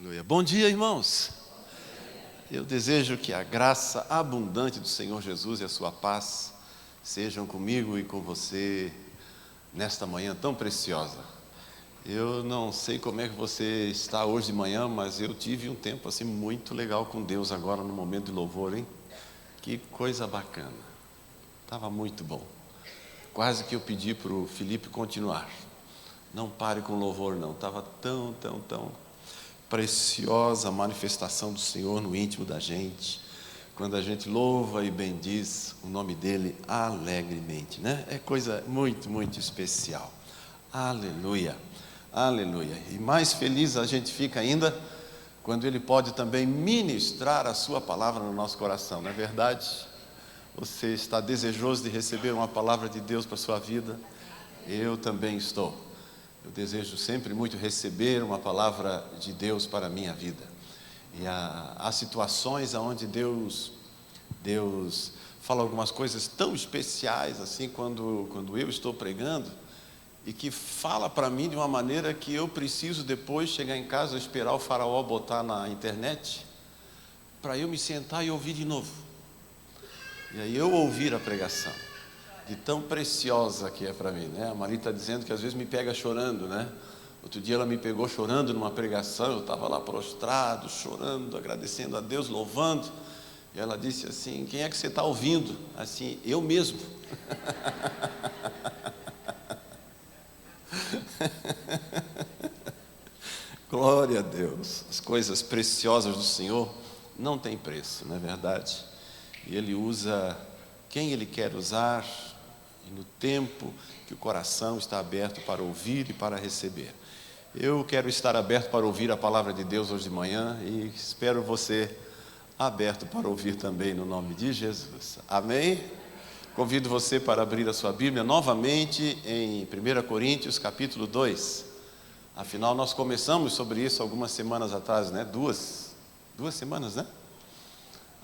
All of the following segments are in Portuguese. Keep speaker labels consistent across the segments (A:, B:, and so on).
A: Aleluia. Bom dia, irmãos. Eu desejo que a graça abundante do Senhor Jesus e a sua paz sejam comigo e com você nesta manhã tão preciosa. Eu não sei como é que você está hoje de manhã, mas eu tive um tempo assim muito legal com Deus agora no momento de louvor, hein? Que coisa bacana. Estava muito bom. Quase que eu pedi para o Felipe continuar. Não pare com louvor não. Estava tão preciosa a manifestação do Senhor no íntimo da gente, quando a gente louva e bendiz o nome dEle alegremente, né? É coisa muito especial. Aleluia, aleluia. E mais feliz a gente fica ainda quando Ele pode também ministrar a sua palavra no nosso coração, não é verdade? Você está desejoso de receber uma palavra de Deus para a sua vida? Eu também estou. Eu desejo sempre muito receber uma palavra de Deus para a minha vida. E há situações onde Deus fala algumas coisas tão especiais assim quando eu estou pregando, e que fala para mim de uma maneira que eu preciso depois chegar em casa, esperar o faraó botar na internet, para eu me sentar e ouvir de novo. E aí eu ouvir a pregação. De tão preciosa que é para mim, né? A Maria está dizendo que às vezes me pega chorando, né? Outro dia ela me pegou chorando numa pregação, eu estava lá prostrado, chorando, agradecendo a Deus, louvando, e ela disse assim: quem é que você está ouvindo? Assim, eu mesmo. Glória a Deus. As coisas preciosas do Senhor não têm preço, não é verdade? E Ele usa quem Ele quer usar, e no tempo que o coração está aberto para ouvir e para receber. Eu quero estar aberto para ouvir a palavra de Deus hoje de manhã, e espero você aberto para ouvir também no nome de Jesus. Amém? Convido você para abrir a sua Bíblia novamente em 1 Coríntios capítulo 2. Afinal, nós começamos sobre isso algumas semanas atrás, né? Duas semanas, né?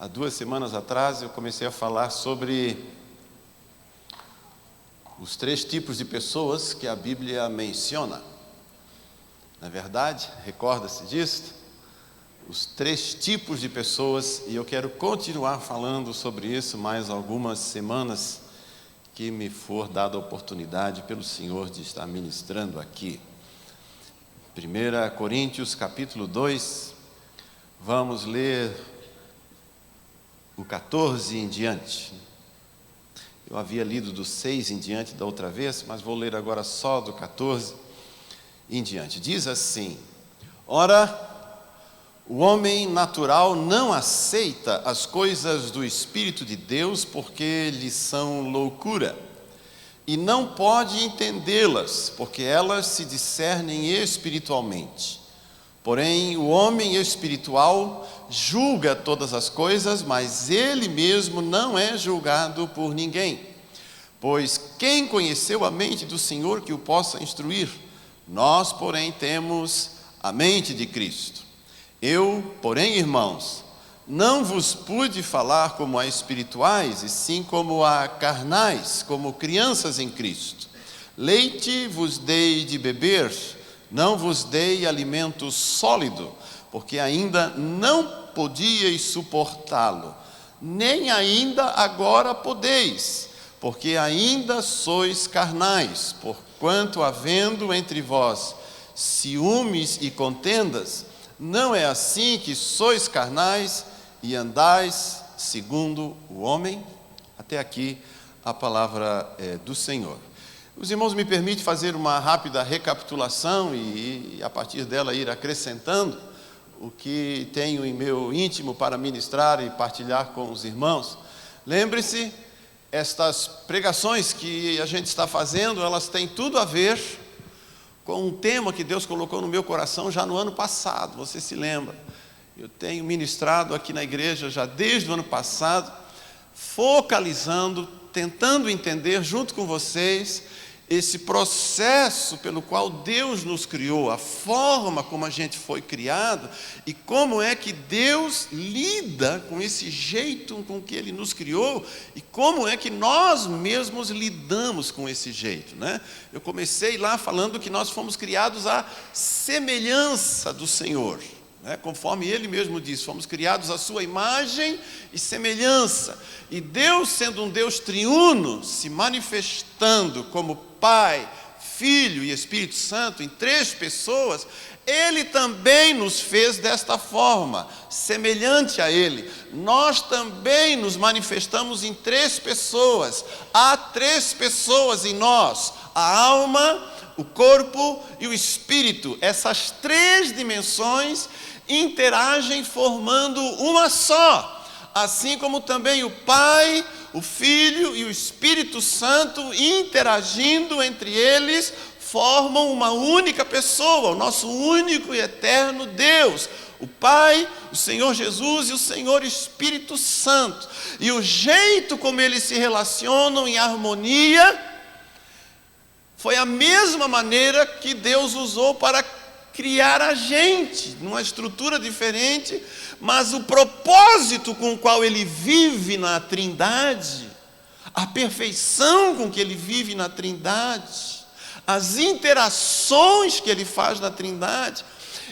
A: Há 2 semanas atrás eu comecei a falar sobre os 3 tipos de pessoas que a Bíblia menciona. Na verdade, recorda-se disso? Os 3 tipos de pessoas, e eu quero continuar falando sobre isso mais algumas semanas que me for dada a oportunidade pelo Senhor de estar ministrando aqui. 1 Coríntios capítulo 2, vamos ler o 14 em diante. Eu havia lido do 6 em diante da outra vez, mas vou ler agora só do 14 em diante. Diz assim: ora, o homem natural não aceita as coisas do Espírito de Deus, porque lhes são loucura, e não pode entendê-las, porque elas se discernem espiritualmente. Porém, o homem espiritual julga todas as coisas, mas ele mesmo não é julgado por ninguém. Pois quem conheceu a mente do Senhor que o possa instruir? Nós, porém, temos a mente de Cristo. Eu, porém, irmãos, não vos pude falar como a espirituais, e sim como a carnais, como crianças em Cristo. Leite vos dei de beber, não vos dei alimento sólido, porque ainda não podíeis suportá-lo, nem ainda agora podeis, porque ainda sois carnais, porquanto havendo entre vós ciúmes e contendas, não é assim que sois carnais e andais segundo o homem? Até aqui a palavra do Senhor. Os irmãos me permitem fazer uma rápida recapitulação e a partir dela ir acrescentando o que tenho em meu íntimo para ministrar e partilhar com os irmãos. Lembre-se, estas pregações que a gente está fazendo, elas têm tudo a ver com um tema que Deus colocou no meu coração já no ano passado, você se lembra? Eu tenho ministrado aqui na igreja já desde o ano passado, focalizando, tentando entender junto com vocês esse processo pelo qual Deus nos criou, a forma como a gente foi criado e como é que Deus lida com esse jeito com que Ele nos criou e como é que nós mesmos lidamos com esse jeito, né? Eu comecei lá falando que nós fomos criados à semelhança do Senhor, Conforme ele mesmo diz, fomos criados à sua imagem e semelhança. E Deus, sendo um Deus triuno, se manifestando como Pai, Filho e Espírito Santo em 3 pessoas, Ele também nos fez desta forma, semelhante a Ele. Nós também nos manifestamos em 3 pessoas. Há 3 pessoas em nós: a alma, o corpo e o espírito. Essas 3 dimensões interagem formando uma só, assim como também o Pai, o Filho e o Espírito Santo, interagindo entre eles, formam uma única pessoa, o nosso único e eterno Deus, o Pai, o Senhor Jesus e o Senhor Espírito Santo. E o jeito como eles se relacionam em harmonia foi a mesma maneira que Deus usou para criar a gente, numa estrutura diferente, mas o propósito com o qual Ele vive na Trindade, a perfeição com que Ele vive na Trindade, as interações que Ele faz na Trindade,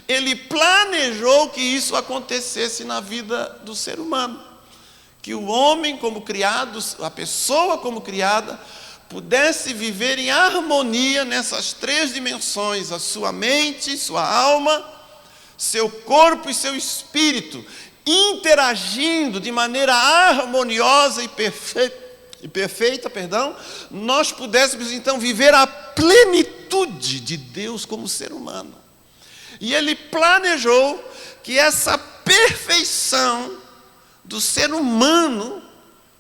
A: Ele planejou que isso acontecesse na vida do ser humano, que o homem como criado, a pessoa como criada, pudesse viver em harmonia nessas 3 dimensões: a sua mente, sua alma, seu corpo e seu espírito, interagindo de maneira harmoniosa e perfeita, nós pudéssemos então viver a plenitude de Deus como ser humano. E Ele planejou que essa perfeição do ser humano,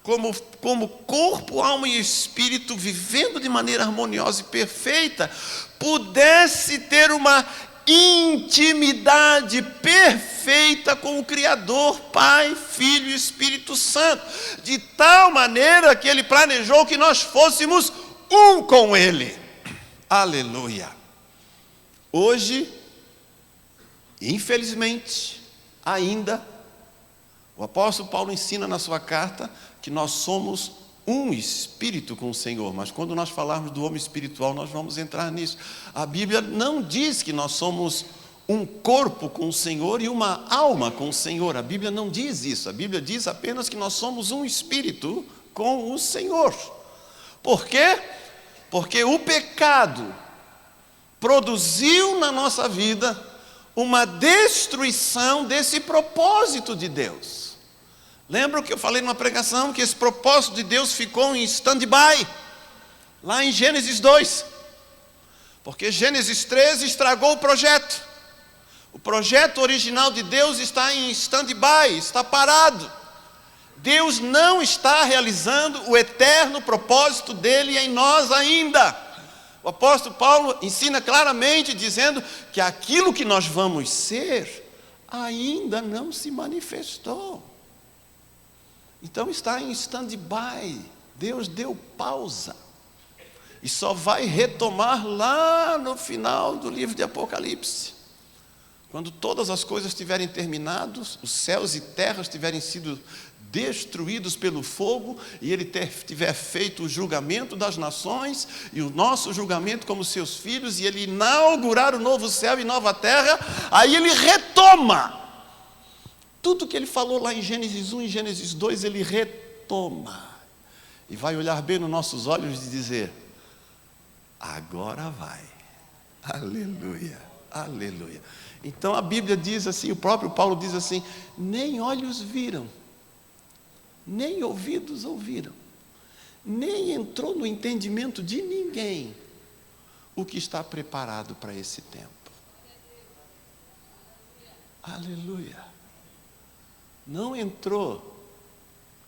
A: como corpo, alma e espírito, vivendo de maneira harmoniosa e perfeita, pudesse ter uma intimidade perfeita com o Criador, Pai, Filho e Espírito Santo, de tal maneira que Ele planejou que nós fôssemos um com Ele. Aleluia! Hoje, infelizmente, ainda, o apóstolo Paulo ensina na sua carta que nós somos um espírito com o Senhor, mas quando nós falarmos do homem espiritual, nós vamos entrar nisso. A Bíblia não diz que nós somos um corpo com o Senhor e uma alma com o Senhor. A Bíblia não diz isso. A Bíblia diz apenas que nós somos um espírito com o Senhor. Por quê? Porque o pecado produziu na nossa vida uma destruição desse propósito de Deus. Lembra que eu falei numa pregação que esse propósito de Deus ficou em stand-by, lá em Gênesis 2, porque Gênesis 13 estragou o projeto. O projeto original de Deus está em stand-by, está parado. Deus não está realizando o eterno propósito dele em nós ainda. O apóstolo Paulo ensina claramente, dizendo que aquilo que nós vamos ser ainda não se manifestou. Então está em stand-by. Deus deu pausa. E só vai retomar lá no final do livro de Apocalipse. Quando todas as coisas estiverem terminadas, os céus e terras tiverem sido destruídos pelo fogo, e Ele tiver feito o julgamento das nações, e o nosso julgamento como seus filhos, e Ele inaugurar o novo céu e nova terra, aí Ele retoma. Tudo que Ele falou lá em Gênesis 1 e Gênesis 2, Ele retoma. E vai olhar bem nos nossos olhos e dizer: agora vai. Aleluia, aleluia. Então a Bíblia diz assim, o próprio Paulo diz assim: nem olhos viram, nem ouvidos ouviram, nem entrou no entendimento de ninguém o que está preparado para esse tempo. Aleluia. Não entrou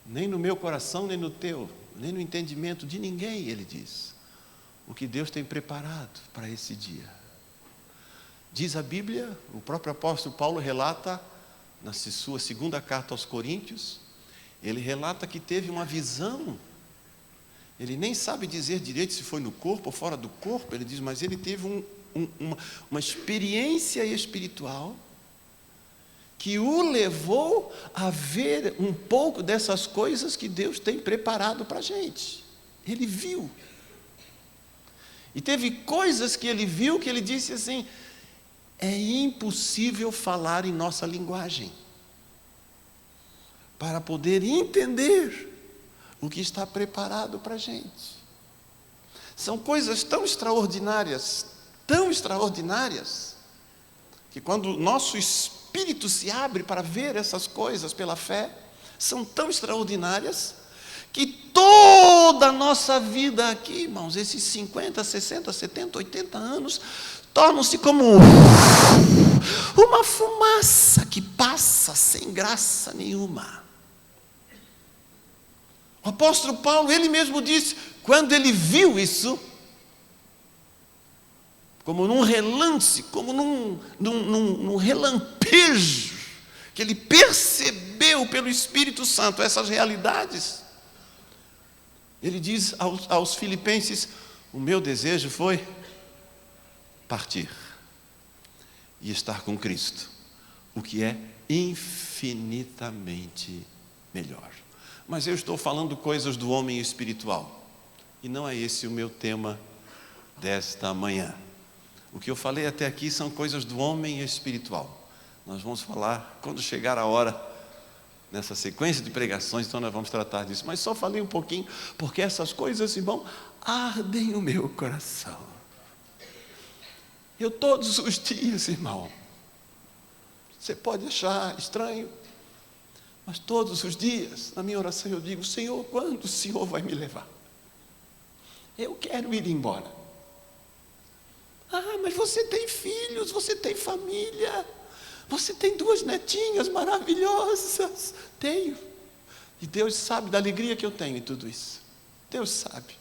A: nem no meu coração, nem no teu, nem no entendimento de ninguém, ele diz, o que Deus tem preparado para esse dia. Diz a Bíblia, o próprio apóstolo Paulo relata, na sua 2ª carta aos Coríntios, ele relata que teve uma visão. Ele nem sabe dizer direito se foi no corpo ou fora do corpo, ele diz, mas ele teve uma experiência espiritual que o levou a ver um pouco dessas coisas que Deus tem preparado para a gente. Ele viu. E teve coisas que ele viu que ele disse assim: é impossível falar em nossa linguagem para poder entender o que está preparado para a gente. São coisas tão extraordinárias, que quando o nosso espírito se abre para ver essas coisas pela fé, são tão extraordinárias, que toda a nossa vida aqui, irmãos, esses 50, 60, 70, 80 anos, tornam-se como uma fumaça que passa sem graça nenhuma. O apóstolo Paulo, ele mesmo disse, quando ele viu isso, como num relance, como num relampejo, que ele percebeu pelo Espírito Santo essas realidades, ele diz aos filipenses, o meu desejo foi partir e estar com Cristo, o que é infinitamente melhor. Mas eu estou falando coisas do homem espiritual, e não é esse o meu tema desta manhã. O que eu falei até aqui são coisas do homem espiritual. Nós vamos falar quando chegar a hora, nessa sequência de pregações, então nós vamos tratar disso. Mas só falei um pouquinho, porque essas coisas, irmão, ardem o meu coração. Eu todos os dias, irmão, você pode achar estranho, mas todos os dias, na minha oração eu digo, Senhor, quando o Senhor vai me levar? Eu quero ir embora. Ah, mas você tem filhos, você tem família, você tem 2 netinhas maravilhosas. Tenho. E Deus sabe da alegria que eu tenho em tudo isso. Deus sabe.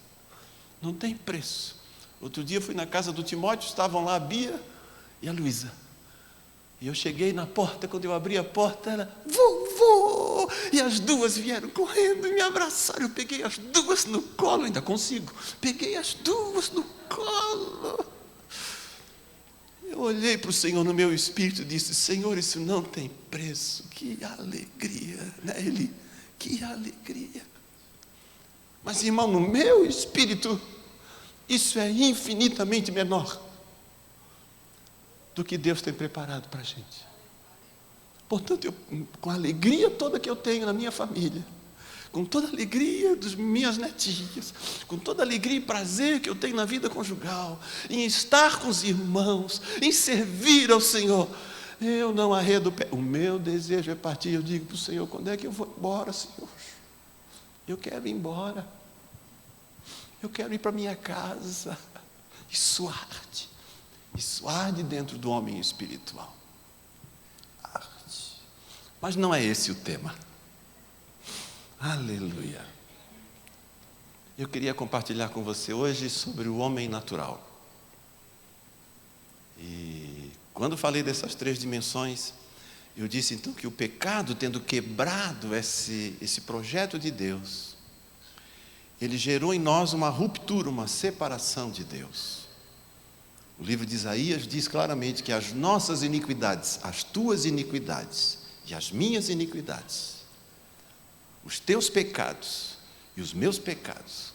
A: Não tem preço. Outro dia eu fui na casa do Timóteo, estavam lá a Bia e a Luísa. E eu cheguei na porta, quando eu abri a porta, ela, vovô! E as 2 vieram correndo e me abraçaram. Eu peguei as 2 no colo, ainda consigo. Peguei as 2 no colo. Eu olhei para o Senhor no meu espírito e disse, Senhor, isso não tem preço. Que alegria, né? Que alegria. Mas, irmão, no meu espírito, isso é infinitamente menor do que Deus tem preparado para a gente. Portanto, com a alegria toda que eu tenho na minha família, com toda a alegria das minhas netinhas, com toda a alegria e prazer que eu tenho na vida conjugal, em estar com os irmãos, em servir ao Senhor, eu não arredo o pé. O meu desejo é partir. Eu digo para o Senhor, quando é que eu vou embora, Senhor? Eu quero ir embora. Eu quero ir para minha casa. Isso arde dentro do homem espiritual. Arde. Mas não é esse o tema. Aleluia. Eu queria compartilhar com você hoje sobre o homem natural. E quando falei dessas 3 dimensões, eu disse então que o pecado, tendo quebrado esse projeto de Deus, ele gerou em nós uma ruptura, uma separação de Deus. O livro de Isaías diz claramente que as nossas iniquidades, as tuas iniquidades e as minhas iniquidades, os teus pecados e os meus pecados,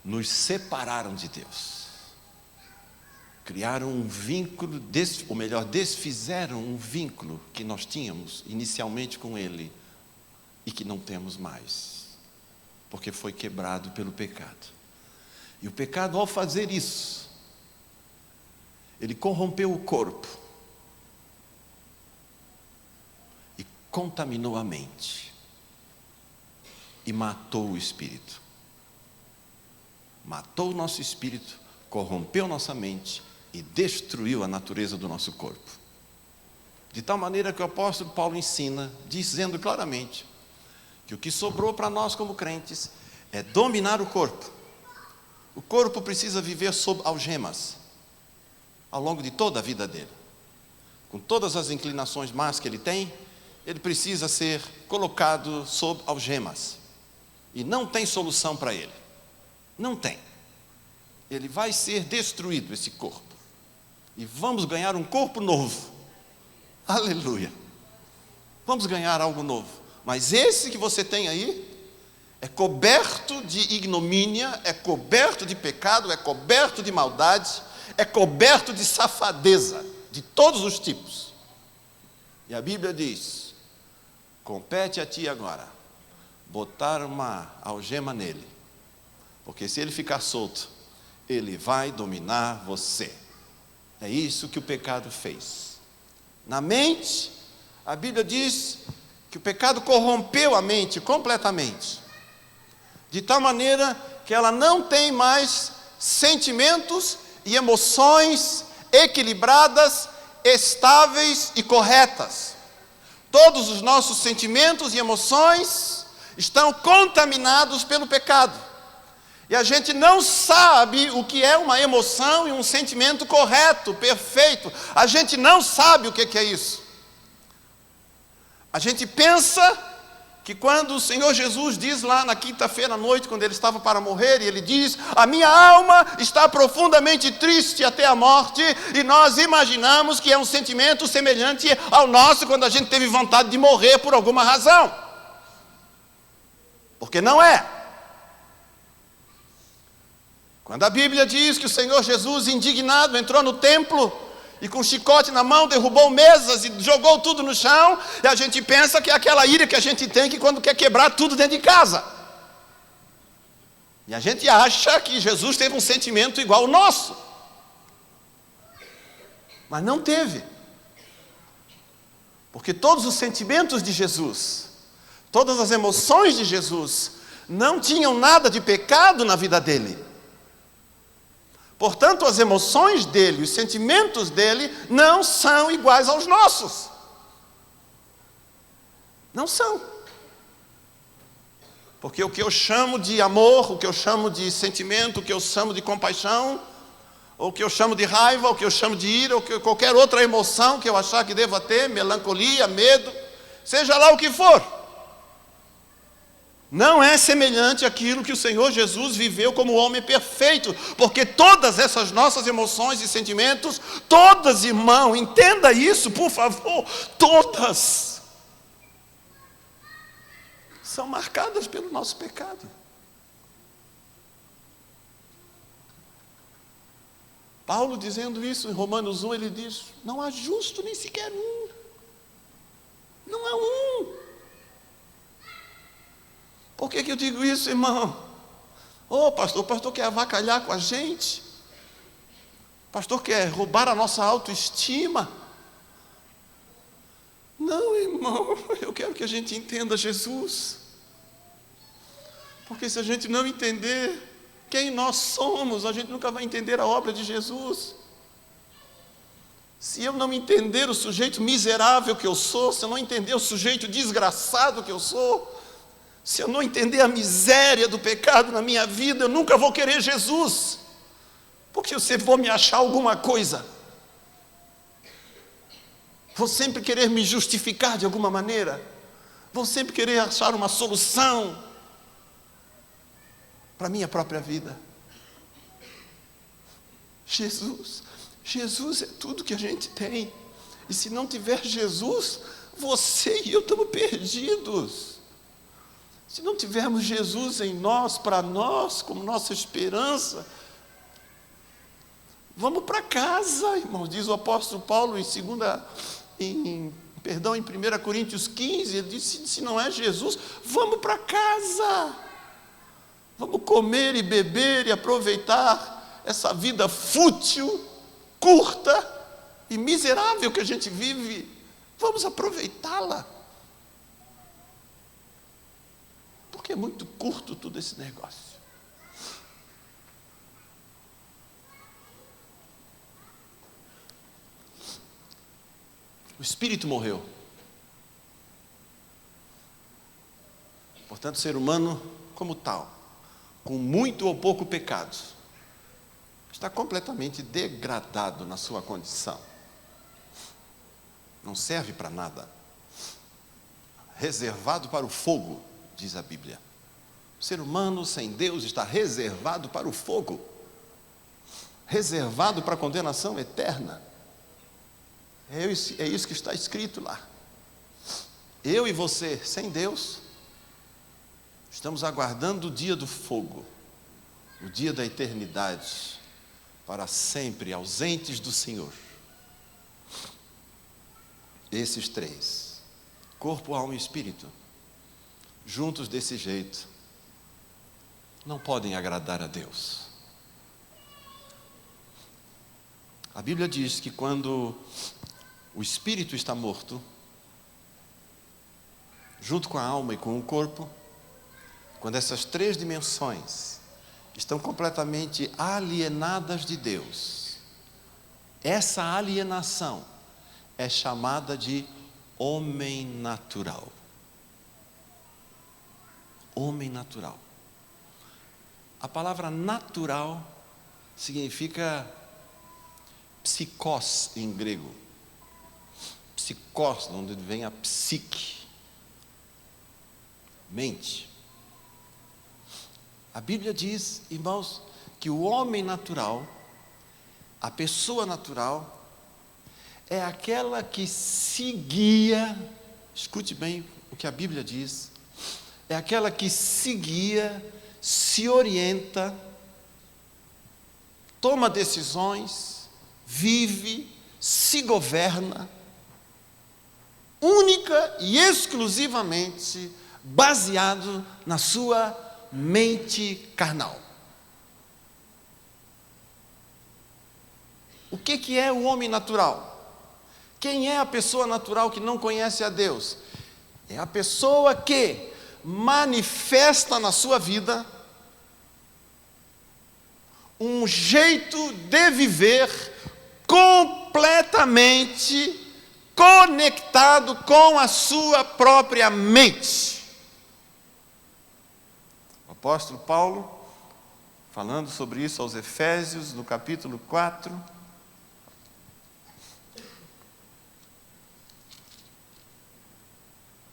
A: nos separaram de Deus. Criaram um vínculo, ou melhor, desfizeram um vínculo que nós tínhamos inicialmente com Ele e que não temos mais, porque foi quebrado pelo pecado. E o pecado, ao fazer isso, ele corrompeu o corpo e contaminou a mente e matou o espírito. Matou o nosso espírito, corrompeu nossa mente e destruiu a natureza do nosso corpo. De tal maneira que o apóstolo Paulo ensina, dizendo claramente, que o que sobrou para nós como crentes é dominar o corpo. O corpo precisa viver sob algemas, ao longo de toda a vida dele. Com todas as inclinações más que ele tem, ele precisa ser colocado sob algemas. E não tem solução para ele. Não tem. Ele vai ser destruído, esse corpo. E vamos ganhar um corpo novo. Aleluia. Vamos ganhar algo novo. Mas esse que você tem aí é coberto de ignomínia, é coberto de pecado, é coberto de maldade, é coberto de safadeza. de todos os tipos. E a Bíblia diz: compete a ti agora botar uma algema nele, porque se ele ficar solto, ele vai dominar você. É isso que o pecado fez. Na mente, a Bíblia diz que o pecado corrompeu a mente completamente, de tal maneira que ela não tem mais sentimentos e emoções equilibradas, estáveis e corretas. Todos os nossos sentimentos e emoções estão contaminados pelo pecado. E a gente não sabe o que é uma emoção e um sentimento correto, perfeito. A gente não sabe o que é isso. A gente pensa que quando o Senhor Jesus diz lá na quinta-feira à noite, quando ele estava para morrer, e ele diz: a minha alma está profundamente triste até a morte, e nós imaginamos que é um sentimento semelhante ao nosso quando a gente teve vontade de morrer por alguma razão. Porque não é. Quando a Bíblia diz que o Senhor Jesus, indignado, entrou no templo e com um chicote na mão derrubou mesas e jogou tudo no chão, e a gente pensa que é aquela ira que a gente tem que quando quer quebrar tudo dentro de casa. E a gente acha que Jesus teve um sentimento igual ao nosso. Mas não teve. Porque todos os sentimentos de Jesus, todas as emoções de Jesus, não tinham nada de pecado na vida dele. Portanto, as emoções dele, os sentimentos dele, não são iguais aos nossos. Não são. Porque o que eu chamo de amor, o que eu chamo de sentimento, o que eu chamo de compaixão, ou o que eu chamo de raiva, ou o que eu chamo de ira, ou qualquer outra emoção que eu achar que deva ter, melancolia, medo, seja lá o que for, não é semelhante àquilo que o Senhor Jesus viveu como homem perfeito, porque todas essas nossas emoções e sentimentos, todas, irmão, entenda isso, por favor, todas são marcadas pelo nosso pecado. Paulo dizendo isso em Romanos 1, ele diz: não há justo nem sequer um, não há um. Por que eu digo isso, irmão? O pastor quer avacalhar com a gente. O pastor quer roubar a nossa autoestima. Não, irmão, eu quero que a gente entenda Jesus. Porque se a gente não entender quem nós somos, a gente nunca vai entender a obra de Jesus. Se eu não entender o sujeito miserável que eu sou, se eu não entender o sujeito desgraçado que eu sou, se eu não entender a miséria do pecado na minha vida, eu nunca vou querer Jesus. Porque eu sempre vou me achar alguma coisa. Vou sempre querer me justificar de alguma maneira. Vou sempre querer achar uma solução para a minha própria vida. Jesus é tudo que a gente tem. E se não tiver Jesus, você e eu estamos perdidos. Se não tivermos Jesus em nós, para nós, como nossa esperança, vamos para casa, irmãos. Diz o apóstolo Paulo em 1 Coríntios 15, ele disse: se não é Jesus, vamos para casa. Vamos comer e beber e aproveitar essa vida fútil, curta e miserável que a gente vive. Vamos aproveitá-la. Porque é muito curto todo esse negócio. O espírito morreu. Portanto, o ser humano, como tal, com muito ou pouco pecado, está completamente degradado na sua condição. Não serve para nada. Reservado para o fogo, diz a Bíblia. O ser humano sem Deus está reservado para o fogo, reservado para a condenação eterna. É isso que está escrito lá. Eu e você, sem Deus, estamos aguardando o dia do fogo, o dia da eternidade, para sempre ausentes do Senhor. Esses três, corpo, alma e espírito, juntos desse jeito, não podem agradar a Deus. A Bíblia diz que quando o espírito está morto, junto com a alma e com o corpo, quando essas três dimensões estão completamente alienadas de Deus, essa alienação é chamada de homem natural. Homem natural. A palavra natural significa psikos em grego. Psikos, onde vem a psique, mente. A Bíblia diz, irmãos, que o homem natural, a pessoa natural, é aquela que se guia, escute bem o que a Bíblia diz, é aquela que se guia, se orienta, toma decisões, vive, se governa, única e exclusivamente baseado na sua mente carnal. O que é o homem natural? Quem é a pessoa natural que não conhece a Deus? É a pessoa que manifesta na sua vida um jeito de viver completamente conectado com a sua própria mente. O apóstolo Paulo, falando sobre isso aos Efésios, no capítulo 4,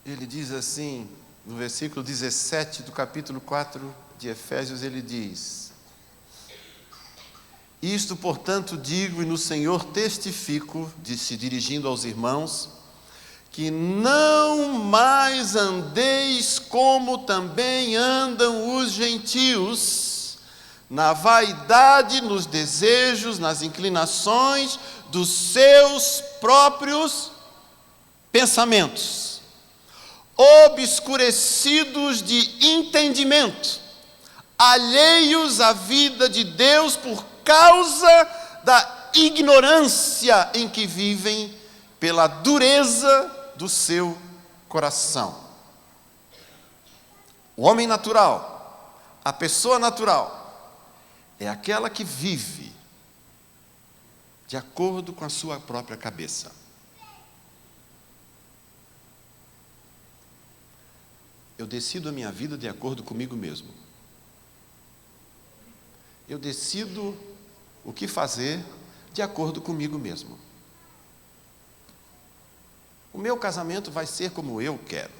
A: ele diz assim, no versículo 17 do capítulo 4 de Efésios, ele diz: isto, portanto, digo e no Senhor testifico, se dirigindo aos irmãos, que não mais andeis como também andam os gentios, na vaidade, nos desejos, nas inclinações dos seus próprios pensamentos, obscurecidos de entendimento, alheios à vida de Deus por causa da ignorância em que vivem, pela dureza do seu coração. O homem natural, a pessoa natural, é aquela que vive de acordo com a sua própria cabeça. Eu decido a minha vida de acordo comigo mesmo. Eu decido o que fazer de acordo comigo mesmo. O meu casamento vai ser como eu quero.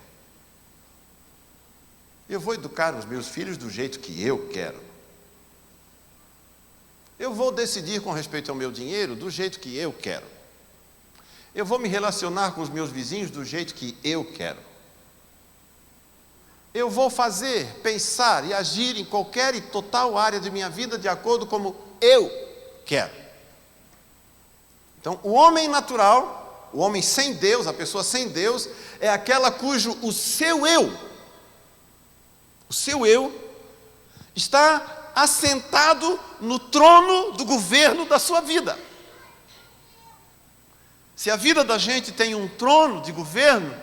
A: Eu vou educar os meus filhos do jeito que eu quero. Eu vou decidir com respeito ao meu dinheiro do jeito que eu quero. Eu vou me relacionar com os meus vizinhos do jeito que eu quero. Eu vou fazer, pensar e agir em qualquer e total área de minha vida de acordo como eu quero. Então, o homem natural, o homem sem Deus, a pessoa sem Deus, é aquela cujo o seu eu está assentado no trono do governo da sua vida. Se a vida da gente tem um trono de governo,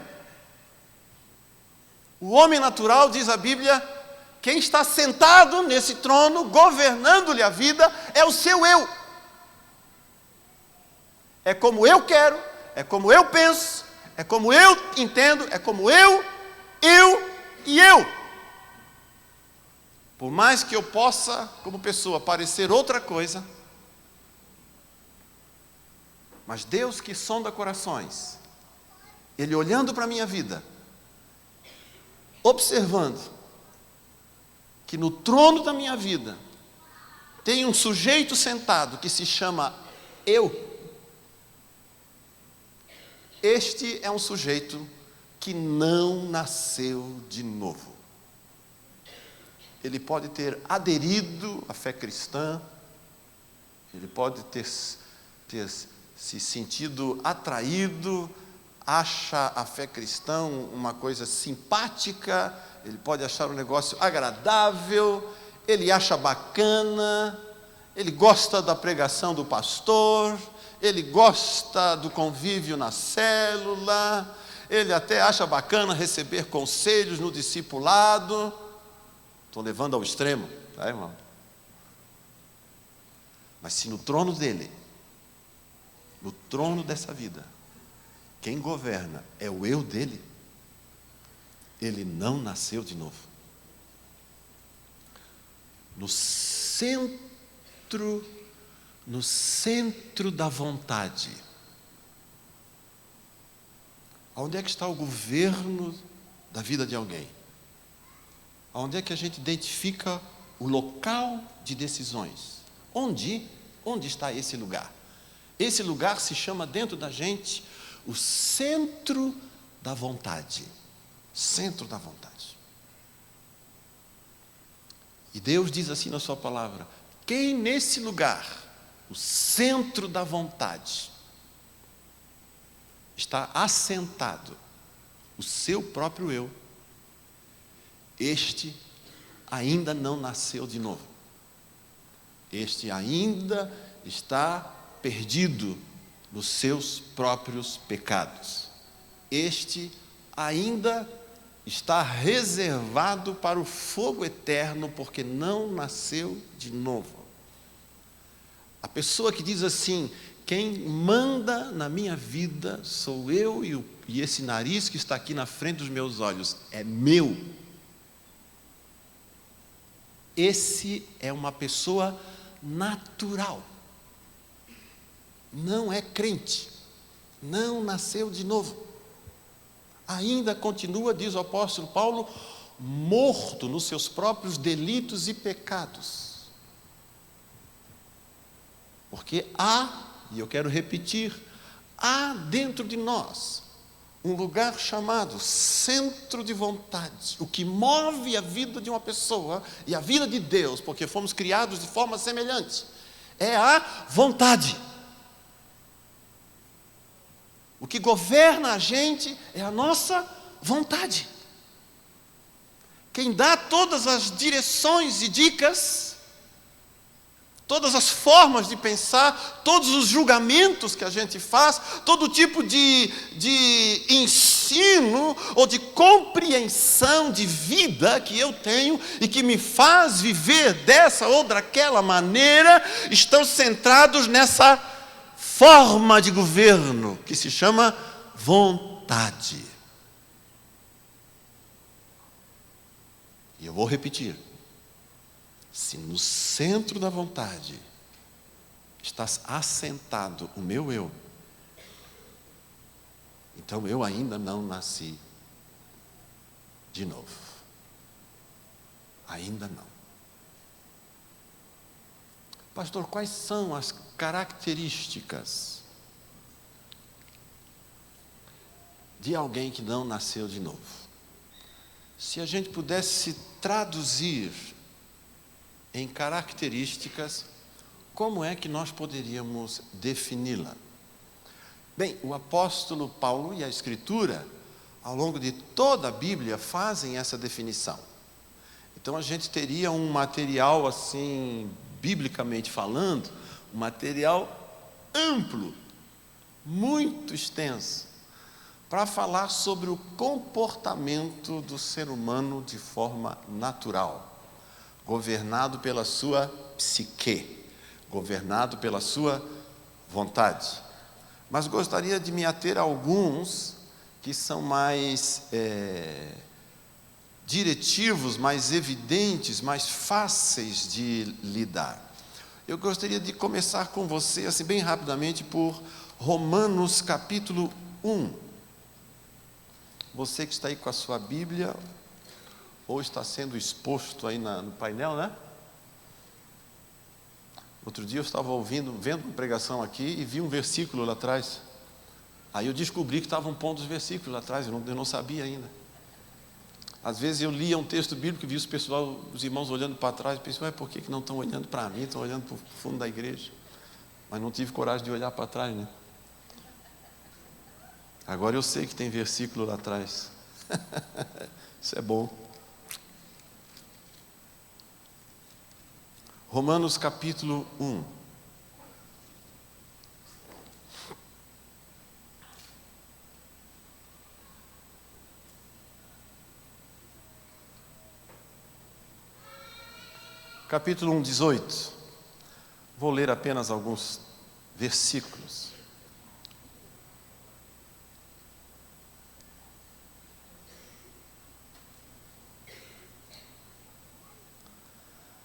A: o homem natural, diz a Bíblia, quem está sentado nesse trono, governando-lhe a vida, é o seu eu. É como eu quero, é como eu penso, é como eu entendo, é como eu e eu. Por mais que eu possa, como pessoa, parecer outra coisa, mas Deus que sonda corações, Ele olhando para a minha vida, observando que no trono da minha vida tem um sujeito sentado que se chama eu. Este é um sujeito que não nasceu de novo. Ele pode ter aderido à fé cristã, ele pode ter se sentido atraído acha a fé cristã uma coisa simpática, ele pode achar um negócio agradável, ele acha bacana, ele gosta da pregação do pastor, ele gosta do convívio na célula, ele até acha bacana receber conselhos no discipulado. Estou levando ao extremo, tá, irmão? Mas se no trono dele, no trono dessa vida, quem governa é o eu dele, ele não nasceu de novo. No centro da vontade. Onde é que está o governo da vida de alguém? Onde é que a gente identifica o local de decisões? Onde está esse lugar? Esse lugar se chama dentro da gente o centro da vontade. Centro da vontade. E Deus diz assim na sua palavra: quem nesse lugar, o centro da vontade, está assentado o seu próprio eu, este ainda não nasceu de novo. Este ainda está perdido nos seus próprios pecados. Este ainda está reservado para o fogo eterno, porque não nasceu de novo. A pessoa que diz assim: quem manda na minha vida sou eu e esse nariz que está aqui na frente dos meus olhos é meu. Esse é uma pessoa natural. Não é crente. Não nasceu de novo. Ainda continua, diz o apóstolo Paulo, morto nos seus próprios delitos e pecados. Porque e eu quero repetir, há dentro de nós um lugar chamado centro de vontade, o que move a vida de uma pessoa e a vida de Deus, porque fomos criados de forma semelhante, é a vontade. O que governa a gente é a nossa vontade. Quem dá todas as direções e dicas, todas as formas de pensar, todos os julgamentos que a gente faz, todo tipo de ensino ou de compreensão de vida que eu tenho e que me faz viver dessa ou daquela maneira, estão centrados nessa forma de governo que se chama vontade. E eu vou repetir. Se no centro da vontade está assentado o meu eu, então eu ainda não nasci de novo. Ainda não. Pastor, quais são as características de alguém que não nasceu de novo? Se a gente pudesse traduzir em características, como é que nós poderíamos defini-la? Bem, o apóstolo Paulo e a Escritura, ao longo de toda a Bíblia, fazem essa definição. Então a gente teria um material assim, biblicamente falando, um material amplo, muito extenso, para falar sobre o comportamento do ser humano de forma natural, governado pela sua psique, governado pela sua vontade. Mas gostaria de me ater a alguns que são mais diretivos, mais evidentes, mais fáceis de lidar. Eu gostaria de começar com você, assim, bem rapidamente, por Romanos capítulo 1. Você que está aí com a sua Bíblia, ou está sendo exposto aí no painel, né? Outro dia eu estava vendo uma pregação aqui e vi um versículo lá atrás. Aí eu descobri que estavam pondo os versículos lá atrás, eu não sabia ainda. Às vezes eu lia um texto bíblico e vi os irmãos olhando para trás e pensei, por que não estão olhando para mim, estão olhando para o fundo da igreja? Mas não tive coragem de olhar para trás, né? Agora eu sei que tem versículo lá atrás. Isso é bom. Romanos capítulo 1. Capítulo 1, 18. Vou ler apenas alguns versículos.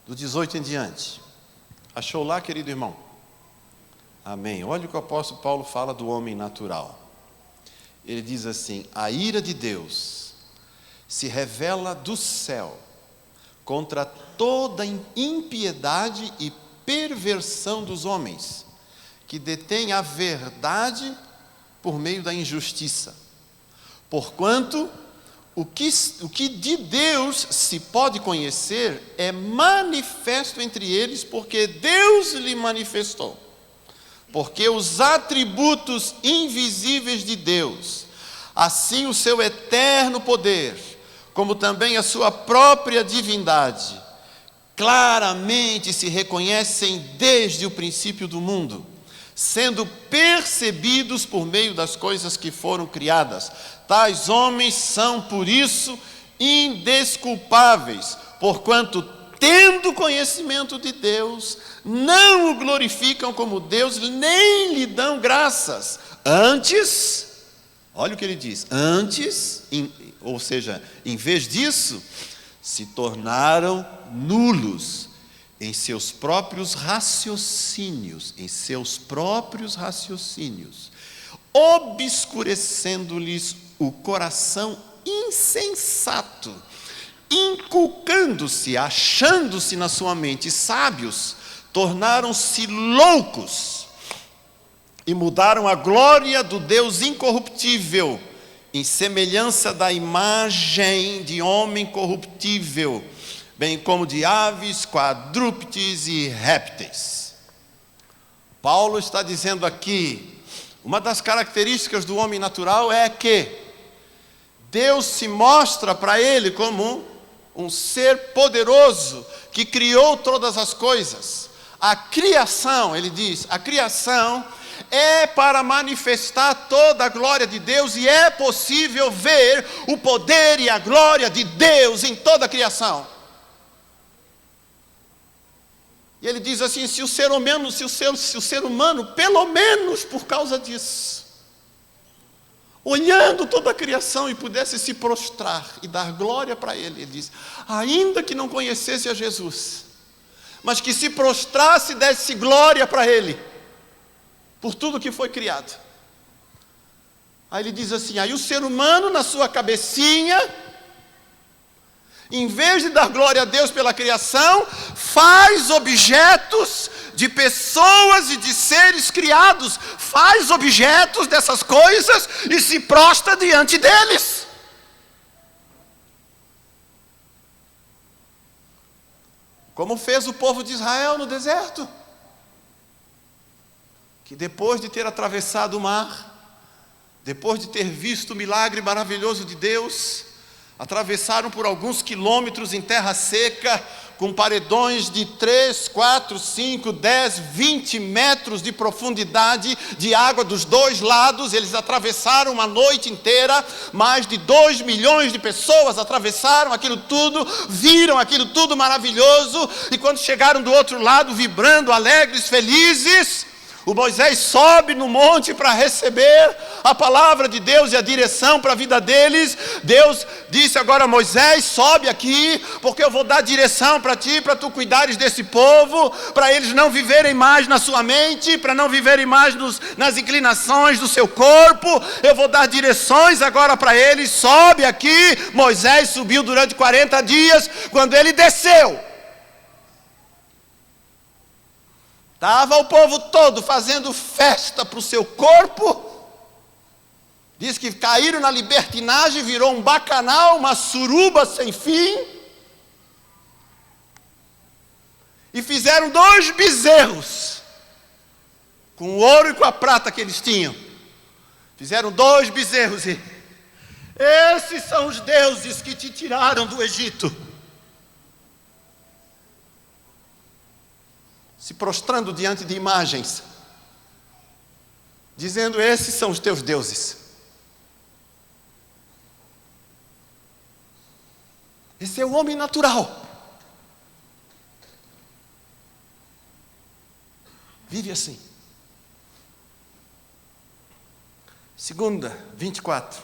A: Do 18 em diante. Achou lá, querido irmão? Amém. Olha o que o apóstolo Paulo fala do homem natural. Ele diz assim: a ira de Deus se revela do céu contra toda impiedade e perversão dos homens, que detêm a verdade por meio da injustiça. Porquanto o que de Deus se pode conhecer é manifesto entre eles, porque Deus lhe manifestou. Porque os atributos invisíveis de Deus, assim o seu eterno poder, como também a sua própria divindade, claramente se reconhecem desde o princípio do mundo, sendo percebidos por meio das coisas que foram criadas. Tais homens são, por isso, indesculpáveis, porquanto, tendo conhecimento de Deus, não o glorificam como Deus, nem lhe dão graças. Antes, olha o que ele diz, antes, ou seja, em vez disso, se tornaram nulos em seus próprios raciocínios, obscurecendo-lhes o coração insensato, inculcando-se, achando-se na sua mente sábios, tornaram-se loucos e mudaram a glória do Deus incorruptível em semelhança da imagem de homem corruptível, bem como de aves, quadrúpedes e répteis. Paulo está dizendo aqui, uma das características do homem natural é que Deus se mostra para ele como um ser poderoso que criou todas as coisas. A criação, ele diz, a criação é para manifestar toda a glória de Deus, e é possível ver o poder e a glória de Deus em toda a criação. E ele diz assim, se o ser humano, pelo menos por causa disso, olhando toda a criação e pudesse se prostrar e dar glória para ele diz, ainda que não conhecesse a Jesus, mas que se prostrasse e desse glória para ele, por tudo que foi criado. Aí ele diz assim, aí o ser humano na sua cabecinha, em vez de dar glória a Deus pela criação, faz objetos de pessoas e de seres criados, faz objetos dessas coisas e se prostra diante deles. Como fez o povo de Israel no deserto, que depois de ter atravessado o mar, depois de ter visto o milagre maravilhoso de Deus, atravessaram por alguns quilômetros em terra seca, com paredões de 3, 4, 5, 10, 20 metros de profundidade de água dos dois lados. Eles atravessaram uma noite inteira, mais de 2 milhões de pessoas atravessaram aquilo tudo, viram aquilo tudo maravilhoso, e quando chegaram do outro lado, vibrando, alegres, felizes, o Moisés sobe no monte para receber a palavra de Deus e a direção para a vida deles. Deus disse agora a Moisés, sobe aqui, porque eu vou dar direção para ti, para tu cuidares desse povo, para eles não viverem mais na sua mente, para não viverem mais nas inclinações do seu corpo. Eu vou dar direções agora para eles, sobe aqui. Moisés subiu durante 40 dias, quando ele desceu, estava o povo todo fazendo festa para o seu corpo. Diz que caíram na libertinagem, virou um bacanal, uma suruba sem fim. E fizeram 2 bezerros, com o ouro e com a prata que eles tinham. Fizeram 2 bezerros e esses são os deuses que te tiraram do Egito. Se prostrando diante de imagens, dizendo: esses são os teus deuses. Esse é o homem natural. Vive assim. 2:24.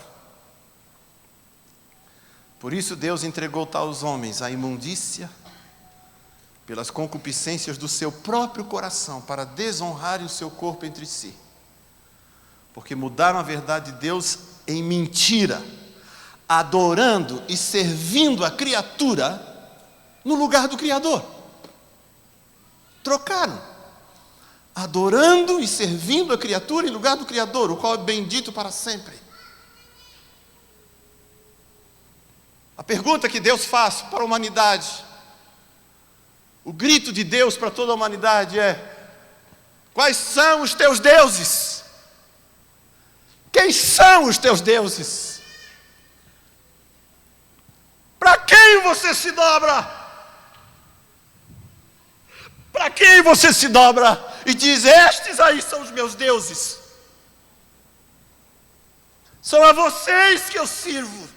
A: Por isso Deus entregou tais homens à imundícia pelas concupiscências do seu próprio coração, para desonrarem o seu corpo entre si. Porque mudaram a verdade de Deus em mentira, adorando e servindo a criatura no lugar do Criador. Trocaram, adorando e servindo a criatura em lugar do Criador, o qual é bendito para sempre. A pergunta que Deus faz para a humanidade, o grito de Deus para toda a humanidade é: quais são os teus deuses? Quem são os teus deuses? Para quem você se dobra? Para quem você se dobra e diz: estes aí são os meus deuses? São a vocês que eu sirvo.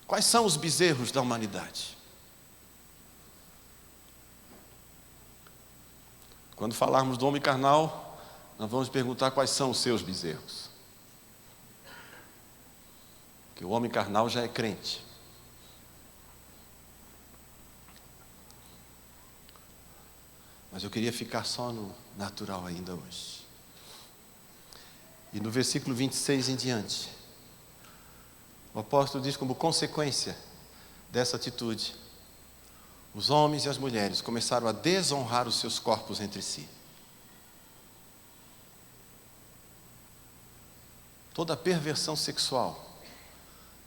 A: Quais são os bezerros da humanidade? Quando falarmos do homem carnal, nós vamos perguntar quais são os seus bezerros. Porque o homem carnal já é crente. Mas eu queria ficar só no natural ainda hoje. E no versículo 26 em diante, o apóstolo diz: como consequência dessa atitude, os homens e as mulheres começaram a desonrar os seus corpos entre si. Toda a perversão sexual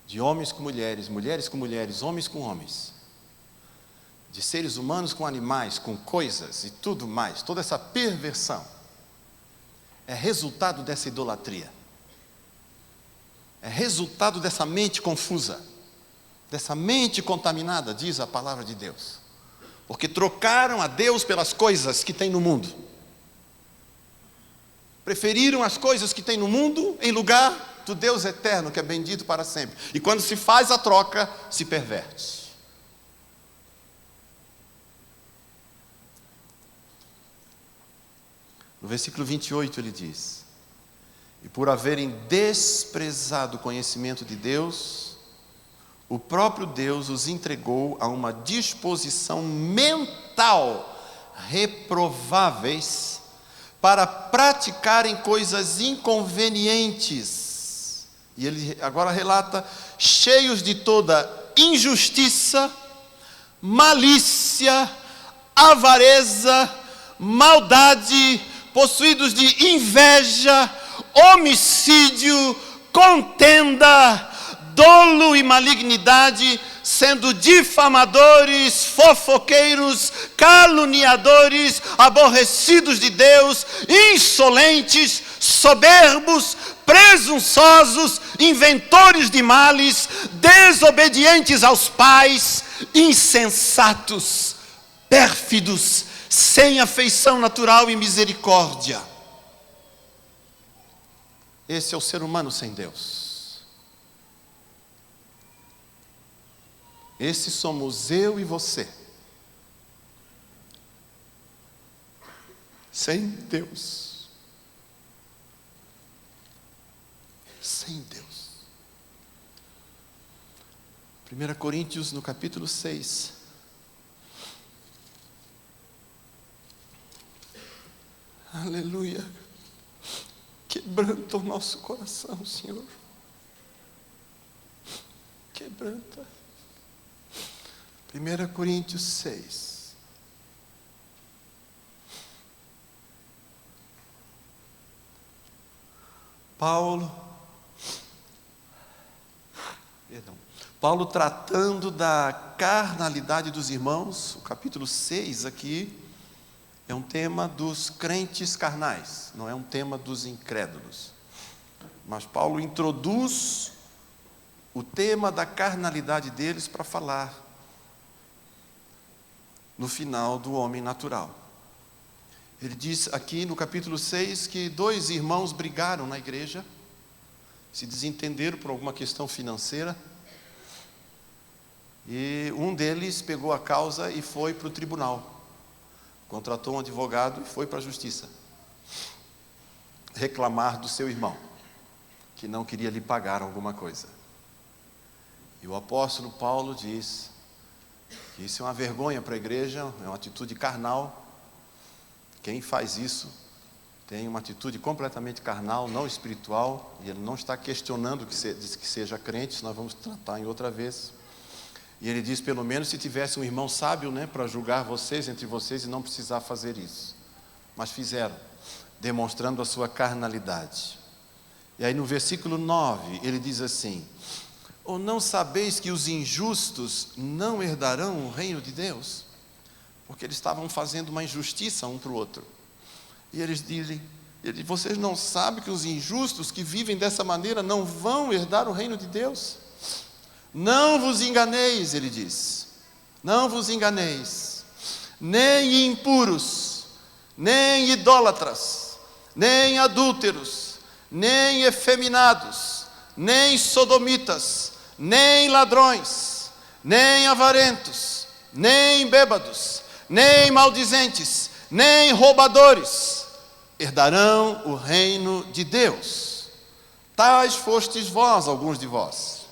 A: de homens com mulheres, mulheres com mulheres, homens com homens, de seres humanos com animais, com coisas e tudo mais, toda essa perversão é resultado dessa idolatria. É resultado dessa mente confusa, dessa mente contaminada, diz a palavra de Deus. Porque trocaram a Deus pelas coisas que tem no mundo. Preferiram as coisas que tem no mundo em lugar do Deus eterno, que é bendito para sempre. E quando se faz a troca, se perverte. No versículo 28 ele diz: e por haverem desprezado o conhecimento de Deus, o próprio Deus os entregou a uma disposição mental reprováveis para praticarem coisas inconvenientes. E ele agora relata: cheios de toda injustiça, malícia, avareza, maldade, possuídos de inveja, homicídio, contenda, dolo e malignidade, sendo difamadores, fofoqueiros, caluniadores, aborrecidos de Deus, insolentes, soberbos, presunçosos, inventores de males, desobedientes aos pais, insensatos, pérfidos, sem afeição natural e misericórdia. Esse é o ser humano sem Deus. Esse somos eu e você. Sem Deus. Sem Deus. 1 Coríntios, no capítulo 6. Aleluia. Quebranta o nosso coração, Senhor. Quebranta. 1 Coríntios 6. Paulo tratando da carnalidade dos irmãos, o capítulo 6 aqui, é um tema dos crentes carnais, não é um tema dos incrédulos. Mas Paulo introduz o tema da carnalidade deles para falar no final do homem natural. Ele diz aqui no capítulo 6 que 2 irmãos brigaram na igreja, se desentenderam por alguma questão financeira, e um deles pegou a causa e foi para o tribunal, contratou um advogado e foi para a justiça reclamar do seu irmão, que não queria lhe pagar alguma coisa. E o apóstolo Paulo diz que isso é uma vergonha para a igreja, é uma atitude carnal. Quem faz isso tem uma atitude completamente carnal, não espiritual, e ele não está questionando que seja crente, isso nós vamos tratar em outra vez. E ele diz, pelo menos se tivesse um irmão sábio, para julgar vocês, entre vocês, e não precisar fazer isso. Mas fizeram, demonstrando a sua carnalidade. E aí no versículo 9, ele diz assim: ou não sabeis que os injustos não herdarão o reino de Deus? Porque eles estavam fazendo uma injustiça um para o outro. E eles dizem, vocês não sabem que os injustos que vivem dessa maneira não vão herdar o reino de Deus? Não vos enganeis, ele diz, não vos enganeis, nem impuros, nem idólatras, nem adúlteros, nem efeminados, nem sodomitas, nem ladrões, nem avarentos, nem bêbados, nem maldizentes, nem roubadores herdarão o reino de Deus. Tais fostes vós, alguns de vós,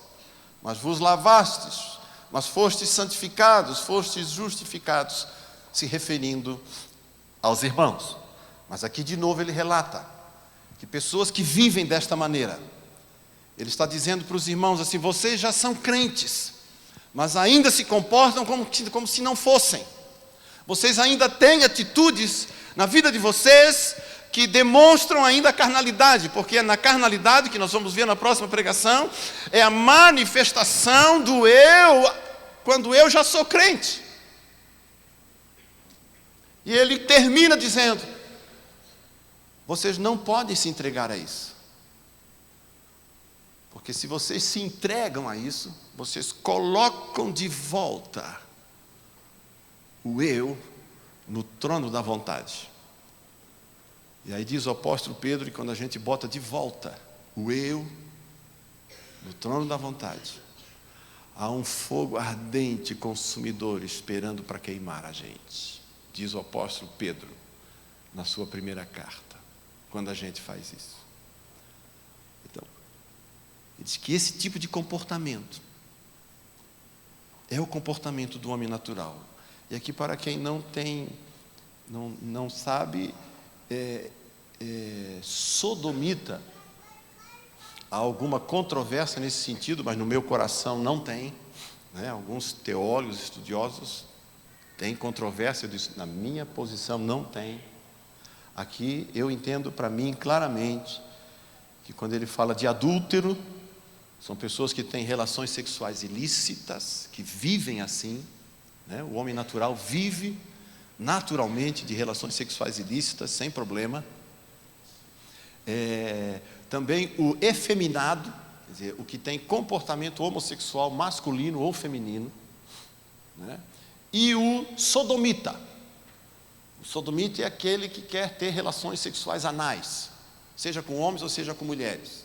A: mas vos lavastes, mas fostes santificados, fostes justificados, se referindo aos irmãos. Mas aqui de novo ele relata que pessoas que vivem desta maneira, ele está dizendo para os irmãos assim: vocês já são crentes, mas ainda se comportam como se não fossem. Vocês ainda têm atitudes na vida de vocês que demonstram ainda a carnalidade, porque é na carnalidade, que nós vamos ver na próxima pregação, é a manifestação do eu, quando eu já sou crente. E ele termina dizendo: vocês não podem se entregar a isso. Porque se vocês se entregam a isso, vocês colocam de volta o eu no trono da vontade. E aí diz o apóstolo Pedro que quando a gente bota de volta o eu no trono da vontade, há um fogo ardente, consumidor, esperando para queimar a gente. Diz o apóstolo Pedro na sua primeira carta, quando a gente faz isso. Então, ele diz que esse tipo de comportamento é o comportamento do homem natural. E aqui, para quem não sabe, sodomita, há alguma controvérsia nesse sentido, mas no meu coração não tem, alguns teólogos, estudiosos têm controvérsia disso, na minha posição não tem. Aqui eu entendo para mim claramente que quando ele fala de adúltero, são pessoas que têm relações sexuais ilícitas, que vivem assim, o homem natural vive naturalmente de relações sexuais ilícitas, sem problema. Também o efeminado, quer dizer, o que tem comportamento homossexual masculino ou feminino, e o sodomita. O sodomita é aquele que quer ter relações sexuais anais, seja com homens ou seja com mulheres.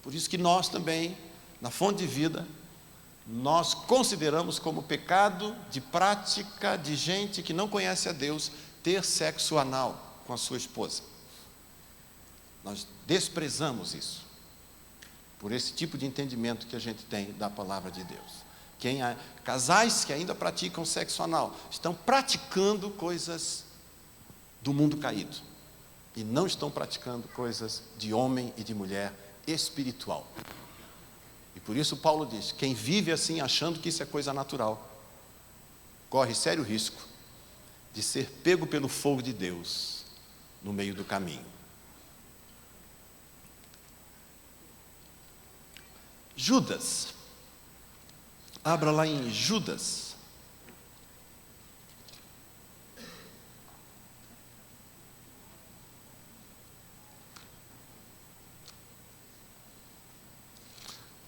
A: Por isso que nós também, na Fonte de Vida, nós consideramos como pecado de prática de gente que não conhece a Deus ter sexo anal com a sua esposa. Nós desprezamos isso, por esse tipo de entendimento que a gente tem da palavra de Deus. Casais que ainda praticam sexo anal estão praticando coisas do mundo caído e não estão praticando coisas de homem e de mulher espiritual. E por isso Paulo diz: quem vive assim achando que isso é coisa natural, corre sério risco de ser pego pelo fogo de Deus no meio do caminho. Judas, abra lá em Judas.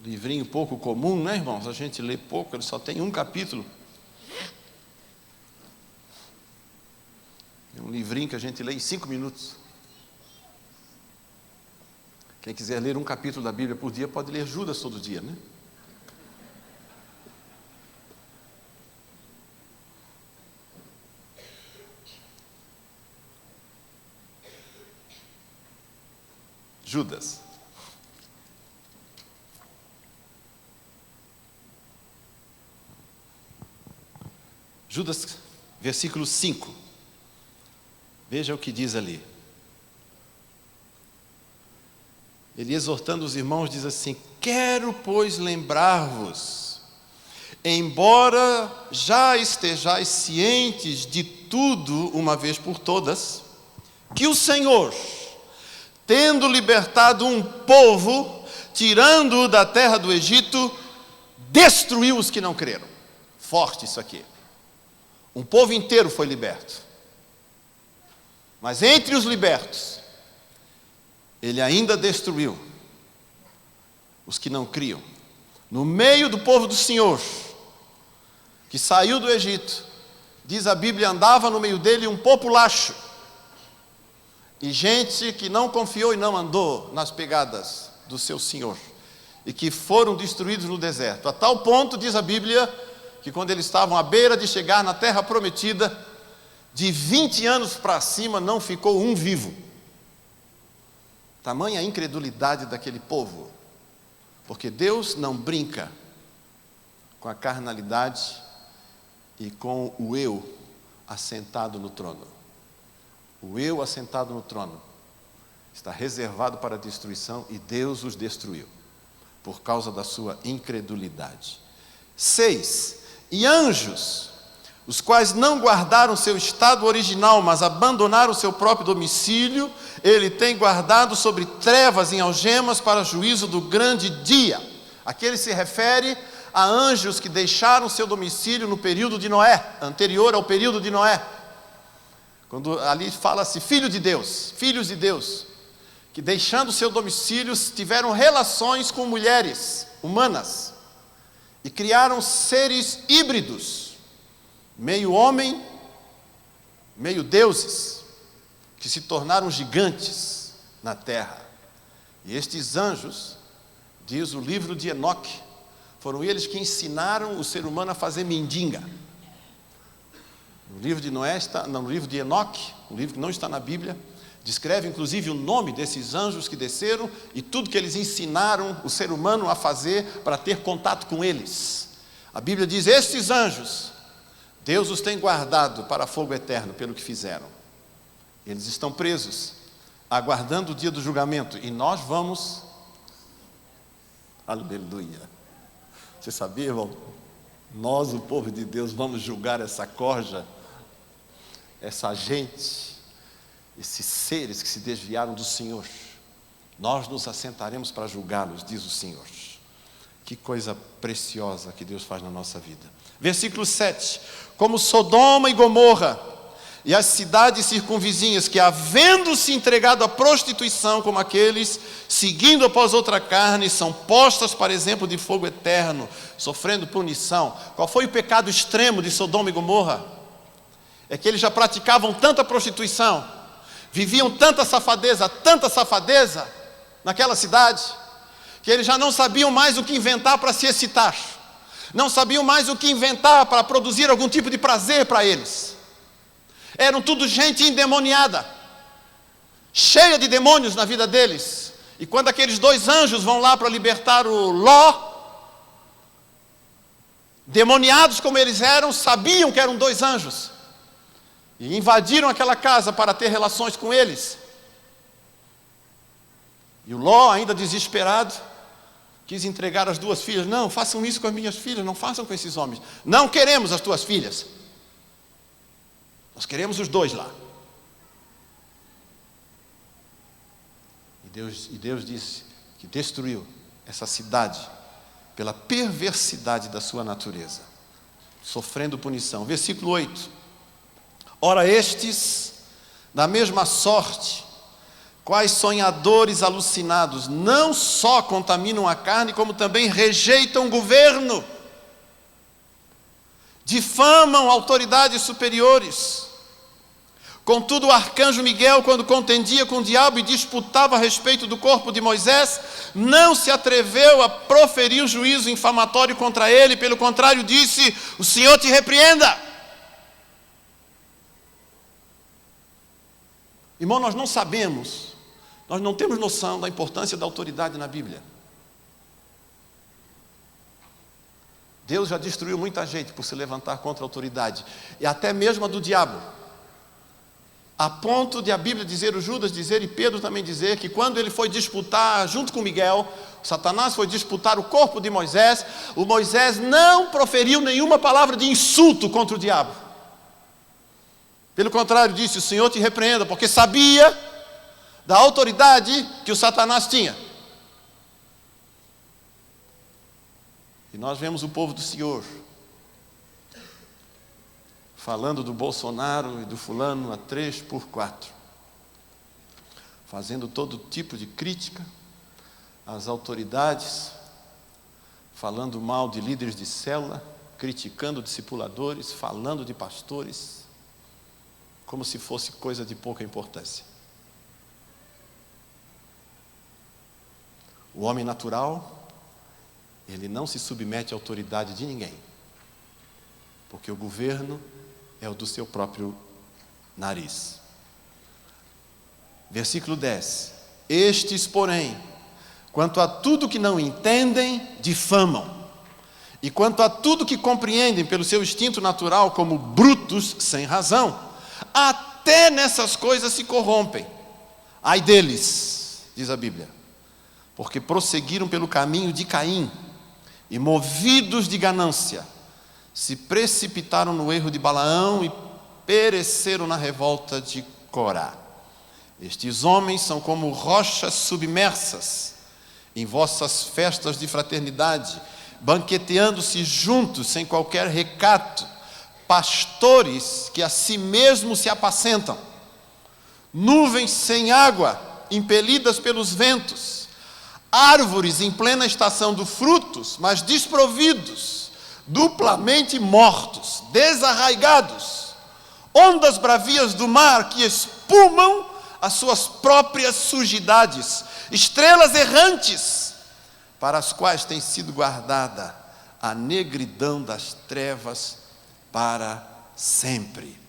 A: livrinho pouco comum, né, irmãos? A gente lê pouco, ele só tem um capítulo. É um livrinho que a gente lê em 5 minutos. Quem quiser ler um capítulo da Bíblia por dia, pode ler Judas todo dia, né? Judas. Judas, versículo 5. Veja o que diz ali. Ele, exortando os irmãos, diz assim: quero, pois, lembrar-vos, embora já estejais cientes de tudo uma vez por todas, que o Senhor, tendo libertado um povo, tirando-o da terra do Egito, destruiu os que não creram. Forte isso aqui. Um povo inteiro foi liberto. Mas entre os libertos, ele ainda destruiu os que não criam. No meio do povo do Senhor, que saiu do Egito, diz a Bíblia, andava no meio dele um populacho, e gente que não confiou e não andou nas pegadas do seu Senhor, e que foram destruídos no deserto. A tal ponto, diz a Bíblia, que quando eles estavam à beira de chegar na terra prometida, de 20 anos para cima não ficou um vivo. Tamanha a incredulidade daquele povo, porque Deus não brinca com a carnalidade e com o eu assentado no trono. O eu assentado no trono está reservado para a destruição, e Deus os destruiu por causa da sua incredulidade. 6. E anjos, os quais não guardaram seu estado original, mas abandonaram seu próprio domicílio, ele tem guardado sobre trevas em algemas para juízo do grande dia. Aqui ele se refere a anjos que deixaram seu domicílio no período de Noé, anterior ao período de Noé. Quando ali fala-se filhos de Deus, que deixando seu domicílio tiveram relações com mulheres humanas e criaram seres híbridos, meio homem, meio deuses, que se tornaram gigantes na terra. E estes anjos, diz o livro de Enoque, foram eles que ensinaram o ser humano a fazer mendiga. No livro de no livro de Enoque, um livro que não está na Bíblia, descreve inclusive o nome desses anjos que desceram e tudo que eles ensinaram o ser humano a fazer para ter contato com eles. A Bíblia diz: estes anjos, Deus os tem guardado para fogo eterno pelo que fizeram. Eles estão presos, aguardando o dia do julgamento, e nós vamos, aleluia. Você sabia, irmão? Nós, o povo de Deus, vamos julgar essa corja, essa gente, esses seres que se desviaram do Senhor. Nós nos assentaremos para julgá-los, diz o Senhor. Que coisa preciosa que Deus faz na nossa vida. Versículo 7. Como Sodoma e Gomorra e as cidades circunvizinhas, que havendo-se entregado à prostituição como aqueles, seguindo após outra carne, são postas para exemplo de fogo eterno, sofrendo punição. Qual foi o pecado extremo de Sodoma e Gomorra? É que eles já praticavam tanta prostituição, viviam tanta safadeza naquela cidade, que eles já não sabiam mais o que inventar para se excitar, não sabiam mais o que inventar para produzir algum tipo de prazer para eles. Eram tudo gente endemoniada, cheia de demônios na vida deles. E quando aqueles 2 anjos vão lá para libertar o Ló, demoniados como eles eram, sabiam que eram 2 anjos, e invadiram aquela casa para ter relações com eles. E o Ló, ainda desesperado, quis entregar as 2 filhas. Não, façam isso com as minhas filhas, não façam com esses homens. Não queremos as tuas filhas, nós queremos os 2 lá. E Deus disse que destruiu essa cidade pela perversidade da sua natureza, sofrendo punição. Versículo 8. Ora estes, da mesma sorte, quais sonhadores alucinados, não só contaminam a carne, como também rejeitam o governo, difamam autoridades superiores. Contudo, o arcanjo Miguel, quando contendia com o diabo e disputava a respeito do corpo de Moisés, não se atreveu a proferir o juízo infamatório contra ele, pelo contrário, disse: o Senhor te repreenda. Irmão, nós não sabemos, nós não temos noção da importância da autoridade na Bíblia. Deus já destruiu muita gente por se levantar contra a autoridade, e até mesmo a do diabo. A ponto de a Bíblia dizer, o Judas dizer e Pedro também dizer, que quando ele foi disputar, junto com Miguel, Satanás foi disputar o corpo de Moisés, o Moisés não proferiu nenhuma palavra de insulto contra o diabo. Pelo contrário, disse: o Senhor te repreenda, porque sabia da autoridade que o Satanás tinha. E nós vemos o povo do Senhor falando do Bolsonaro e do fulano a 3x4, fazendo todo tipo de crítica às autoridades, falando mal de líderes de célula, criticando discipuladores, falando de pastores, como se fosse coisa de pouca importância. O homem natural, ele não se submete à autoridade de ninguém, porque o governo é o do seu próprio nariz. Versículo 10. Estes, porém, quanto a tudo que não entendem, difamam, e quanto a tudo que compreendem pelo seu instinto natural, como brutos sem razão, até nessas coisas se corrompem. Ai deles, diz a Bíblia, porque prosseguiram pelo caminho de Caim, e movidos de ganância, se precipitaram no erro de Balaão e pereceram na revolta de Corá. Estes homens são como rochas submersas em vossas festas de fraternidade, banqueteando-se juntos sem qualquer recato, pastores que a si mesmos se apacentam, nuvens sem água, impelidas pelos ventos, árvores em plena estação dos frutos, mas desprovidos, duplamente mortos, desarraigados, ondas bravias do mar que espumam as suas próprias sujidades, estrelas errantes, para as quais tem sido guardada a negridão das trevas para sempre.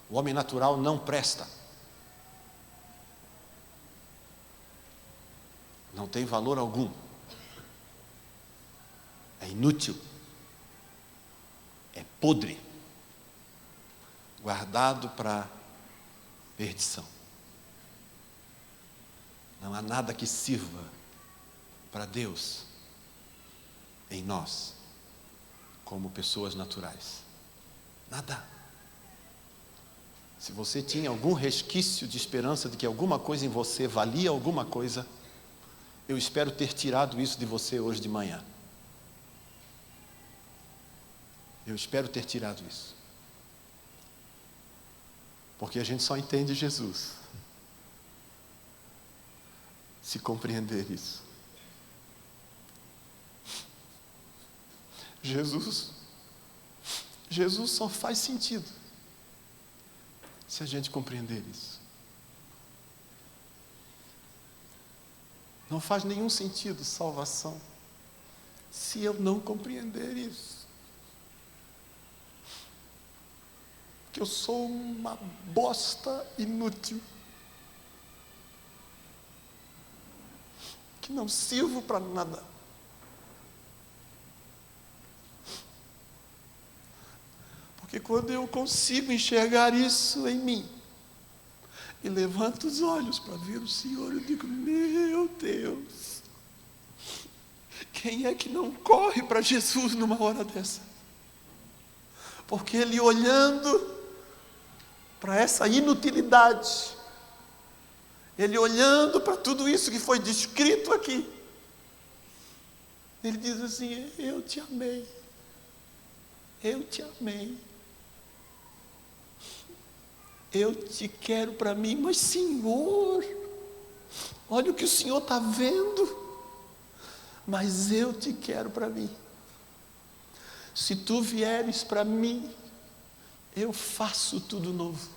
A: O homem natural não presta. Não tem valor algum. É inútil. É podre. Guardado para perdição. Não há nada que sirva para Deus em nós, como pessoas naturais. Nada. Se você tinha algum resquício de esperança de que alguma coisa em você valia alguma coisa, eu espero ter tirado isso de você hoje de manhã. Eu espero ter tirado isso. Porque a gente só entende Jesus se compreender isso. Jesus só faz sentido se a gente compreender isso. Não faz nenhum sentido salvação se eu não compreender isso. Que eu sou uma bosta inútil, que não sirvo para nada. Porque quando eu consigo enxergar isso em mim, e levanto os olhos para ver o Senhor, eu digo: meu Deus, quem é que não corre para Jesus numa hora dessa? Porque ele, olhando para essa inutilidade, ele olhando para tudo isso que foi descrito aqui, ele diz assim: eu te amei, eu te amei. Eu te quero para mim, mas Senhor, olha o que o Senhor está vendo, mas eu te quero para mim. Se tu vieres para mim, eu faço tudo novo.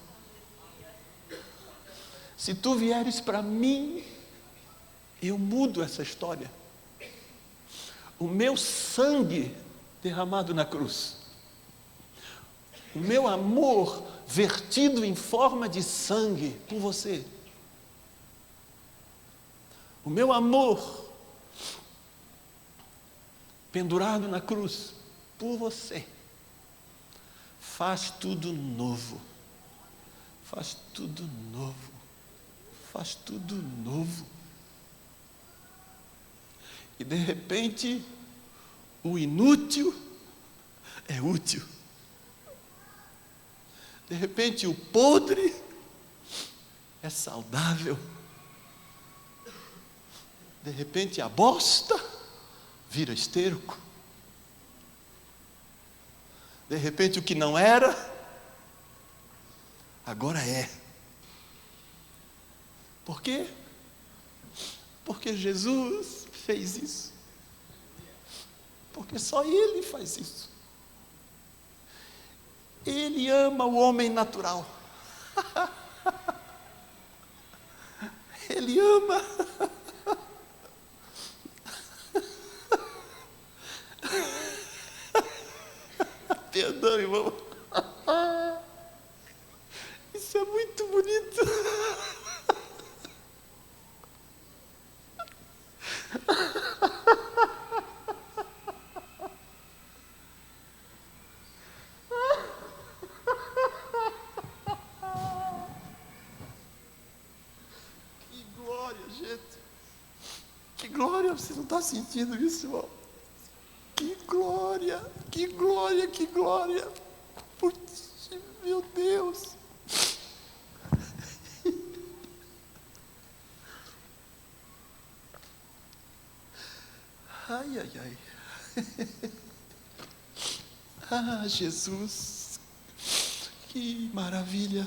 A: Se tu vieres para mim, eu mudo essa história. O meu sangue derramado na cruz, o meu amor vertido em forma de sangue por você, o meu amor pendurado na cruz por você, faz tudo novo, faz tudo novo, faz tudo novo. E de repente, o inútil é útil. De repente, o podre é saudável. De repente, a bosta vira esterco. De repente, o que não era, agora é. Por quê? Porque Jesus fez isso. Porque só Ele faz isso. Ele ama o homem natural. Ele ama. Perdão, irmão. Isso é muito bonito. Que glória, você não está sentindo isso, irmão? Que glória, que glória, que glória. Putz, meu Deus. Ai, ai, ai. Ah, Jesus, que maravilha.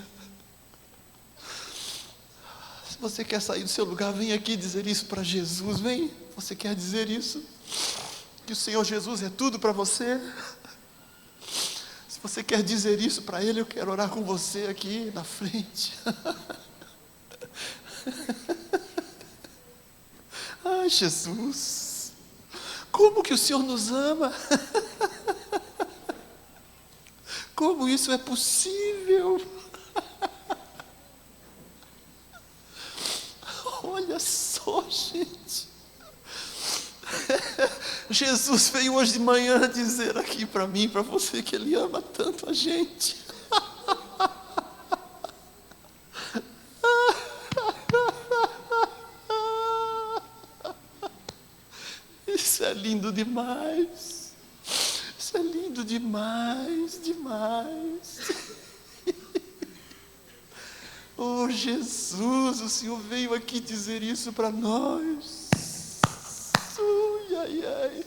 A: Se você quer sair do seu lugar, vem aqui dizer isso para Jesus, vem. Você quer dizer isso? Que o Senhor Jesus é tudo para você? Se você quer dizer isso para Ele, eu quero orar com você aqui na frente. Ai, Jesus, como que o Senhor nos ama? Como isso é possível? Olha só, gente. Jesus veio hoje de manhã dizer aqui para mim, para você, que Ele ama tanto a gente. Isso é lindo demais. Isso é lindo demais, demais. Oh, Jesus, o Senhor veio aqui dizer isso para nós. Ai, ai.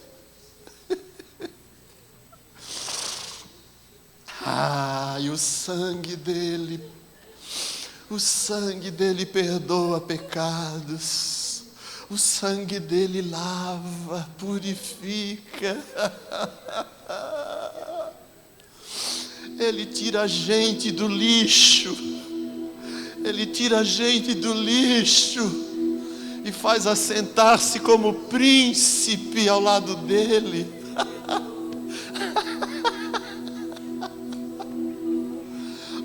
A: Ah, e o sangue dele perdoa pecados. O sangue dele lava, purifica. Ele tira a gente do lixo. Ele tira a gente do lixo e faz assentar-se como príncipe ao lado dele.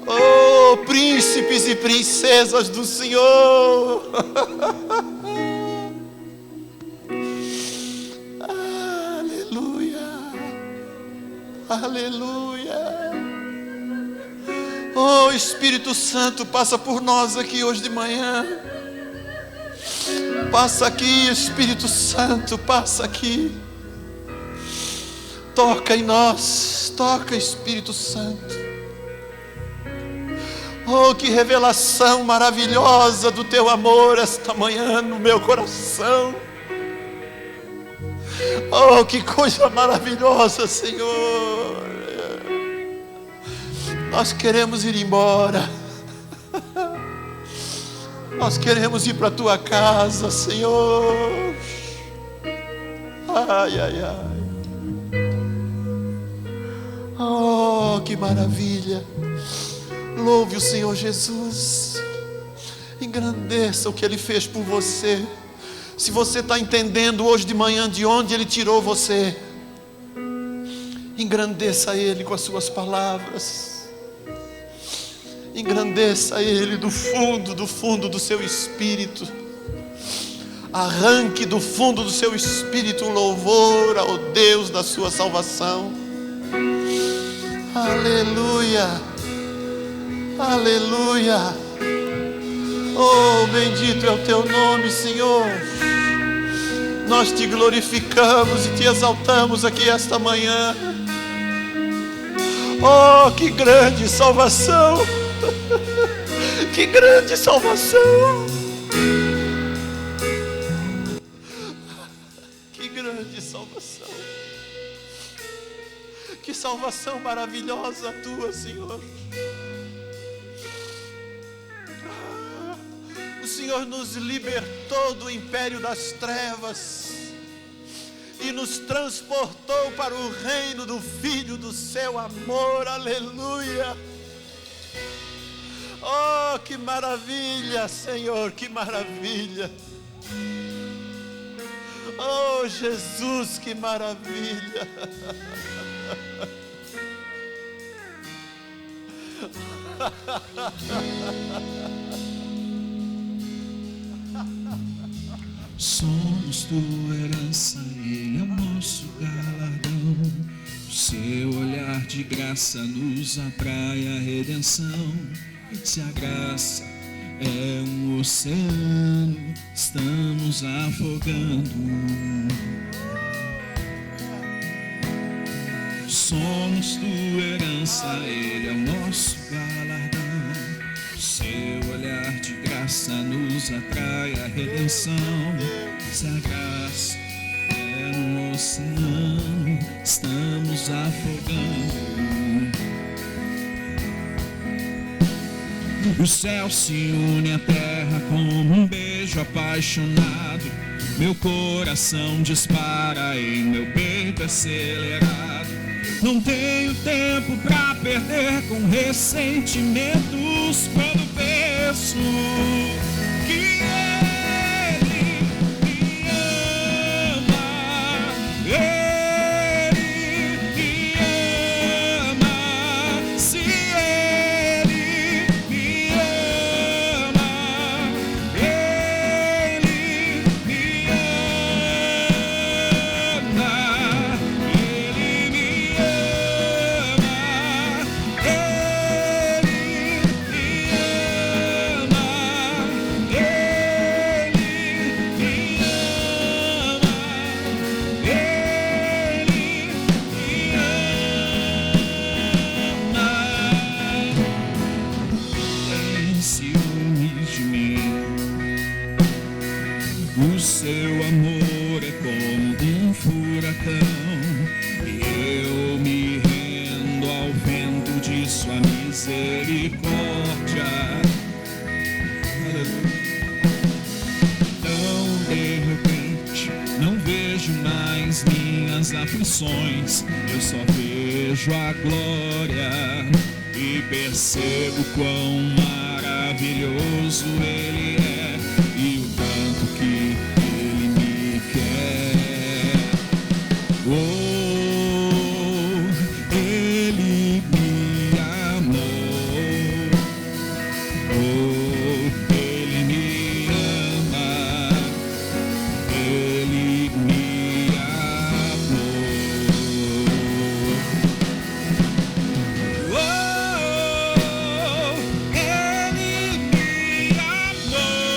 A: Oh, príncipes e princesas do Senhor! Aleluia! Aleluia! Oh, Espírito Santo, passa por nós aqui hoje de manhã. Passa aqui, Espírito Santo, passa aqui. Toca em nós, toca, Espírito Santo. Oh, que revelação maravilhosa do Teu amor esta manhã no meu coração. Oh, que coisa maravilhosa, Senhor. Nós queremos ir embora. Nós queremos ir para a tua casa, Senhor. Ai, ai, ai. Oh, que maravilha. Louve o Senhor Jesus. Engrandeça o que Ele fez por você. Se você está entendendo hoje de manhã de onde Ele tirou você, engrandeça Ele com as suas palavras. Engrandeça Ele do fundo do seu espírito. Arranque do fundo do seu espírito um louvor ao Deus da sua salvação. Aleluia, aleluia. Oh, bendito é o teu nome, Senhor. Nós te glorificamos e te exaltamos aqui esta manhã. Oh, que grande salvação. Que grande salvação. Que grande salvação. Que salvação maravilhosa a tua, Senhor. O Senhor nos libertou do império das trevas e nos transportou para o reino do Filho do seu amor. Aleluia. Oh, que maravilha, Senhor, que maravilha. Oh, Jesus, que maravilha.
B: Somos tua herança, Ele é o nosso galardão. O seu olhar de graça nos atrai à redenção. E se a graça é um oceano, estamos afogando. Somos tua herança, Ele é o nosso galardão. Seu olhar de graça nos atrai à redenção. Se a graça é um oceano, estamos afogando. O céu se une à terra como um beijo apaixonado. Meu coração dispara em meu peito acelerado. Não tenho tempo pra perder com ressentimentos quando penso que Ele me ama. Ele me ama. Se Ele me ama, Ele me ama. Ele me ama. O seu amor é como um furacão, e eu me rendo ao vento de sua misericórdia. Então, de repente, não vejo mais minhas aflições, eu só vejo a glória e percebo quão maravilhoso Ele é. E o tanto que Ele me quer. Oh, Ele me amou. Oh, Ele me ama. Ele me amou. Oh, Ele me amou.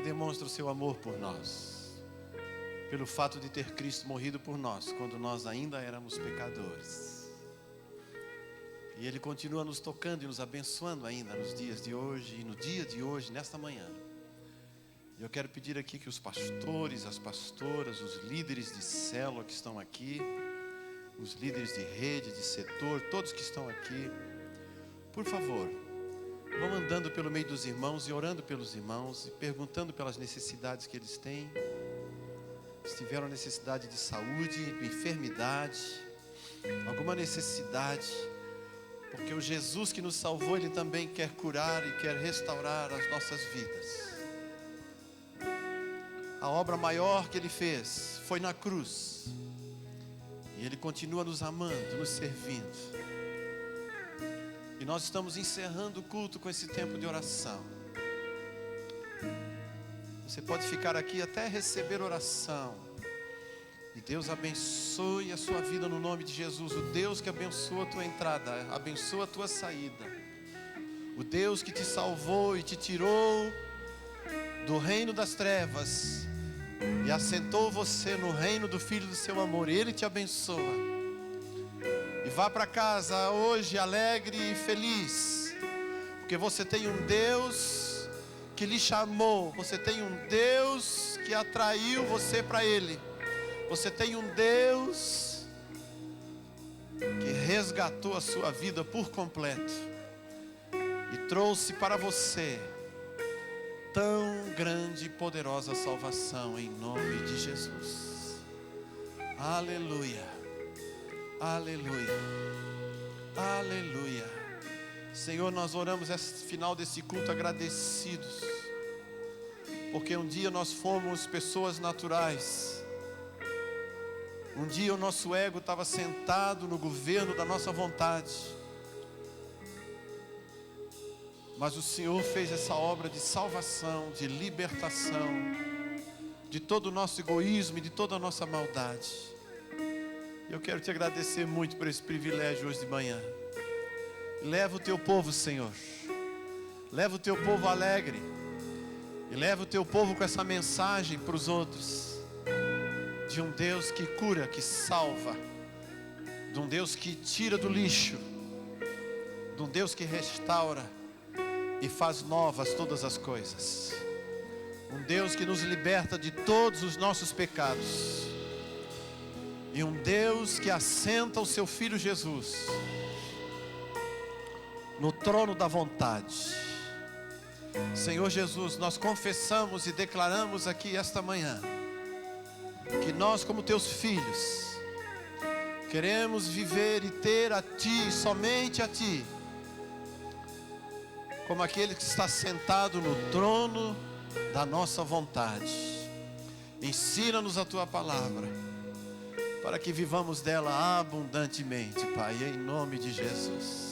A: demonstra o seu amor por nós, pelo fato de ter Cristo morrido por nós, quando nós ainda éramos pecadores. E Ele continua nos tocando e nos abençoando ainda nos dias de hoje, e no dia de hoje, nesta manhã. E eu quero pedir aqui que os pastores, as pastoras, os líderes de célula que estão aqui, os líderes de rede, de setor, todos que estão aqui, por favor, vão andando pelo meio dos irmãos e orando pelos irmãos e perguntando pelas necessidades que eles têm. Se tiveram necessidade de saúde, de enfermidade, alguma necessidade, porque o Jesus que nos salvou, Ele também quer curar e quer restaurar as nossas vidas. A obra maior que Ele fez foi na cruz. E Ele continua nos amando, nos servindo. E nós estamos encerrando o culto com esse tempo de oração. Você pode ficar aqui até receber oração. E Deus abençoe a sua vida no nome de Jesus. O Deus que abençoa a tua entrada, abençoa a tua saída. O Deus que te salvou e te tirou do reino das trevas e assentou você no reino do Filho do seu amor. Ele te abençoa. E vá para casa hoje alegre e feliz, porque você tem um Deus que lhe chamou. Você tem um Deus que atraiu você para Ele. Você tem um Deus que resgatou a sua vida por completo e trouxe para você tão grande e poderosa salvação em nome de Jesus. Aleluia, aleluia, aleluia. Senhor, nós oramos esse final desse culto agradecidos, porque um dia nós fomos pessoas naturais. Um dia o nosso ego estava sentado no governo da nossa vontade. Mas o Senhor fez essa obra de salvação, de libertação, de todo o nosso egoísmo e de toda a nossa maldade. Eu quero te agradecer muito por esse privilégio hoje de manhã. Leva o teu povo, Senhor. Leva o teu povo alegre. E leva o teu povo com essa mensagem para os outros. De um Deus que cura, que salva. De um Deus que tira do lixo. De um Deus que restaura e faz novas todas as coisas. Um Deus que nos liberta de todos os nossos pecados. E um Deus que assenta o seu Filho Jesus no trono da vontade. Senhor Jesus, nós confessamos e declaramos aqui esta manhã que nós, como teus filhos, queremos viver e ter a Ti, somente a Ti, como aquele que está sentado no trono da nossa vontade. Ensina-nos a Tua palavra, para que vivamos dela abundantemente, Pai, em nome de Jesus.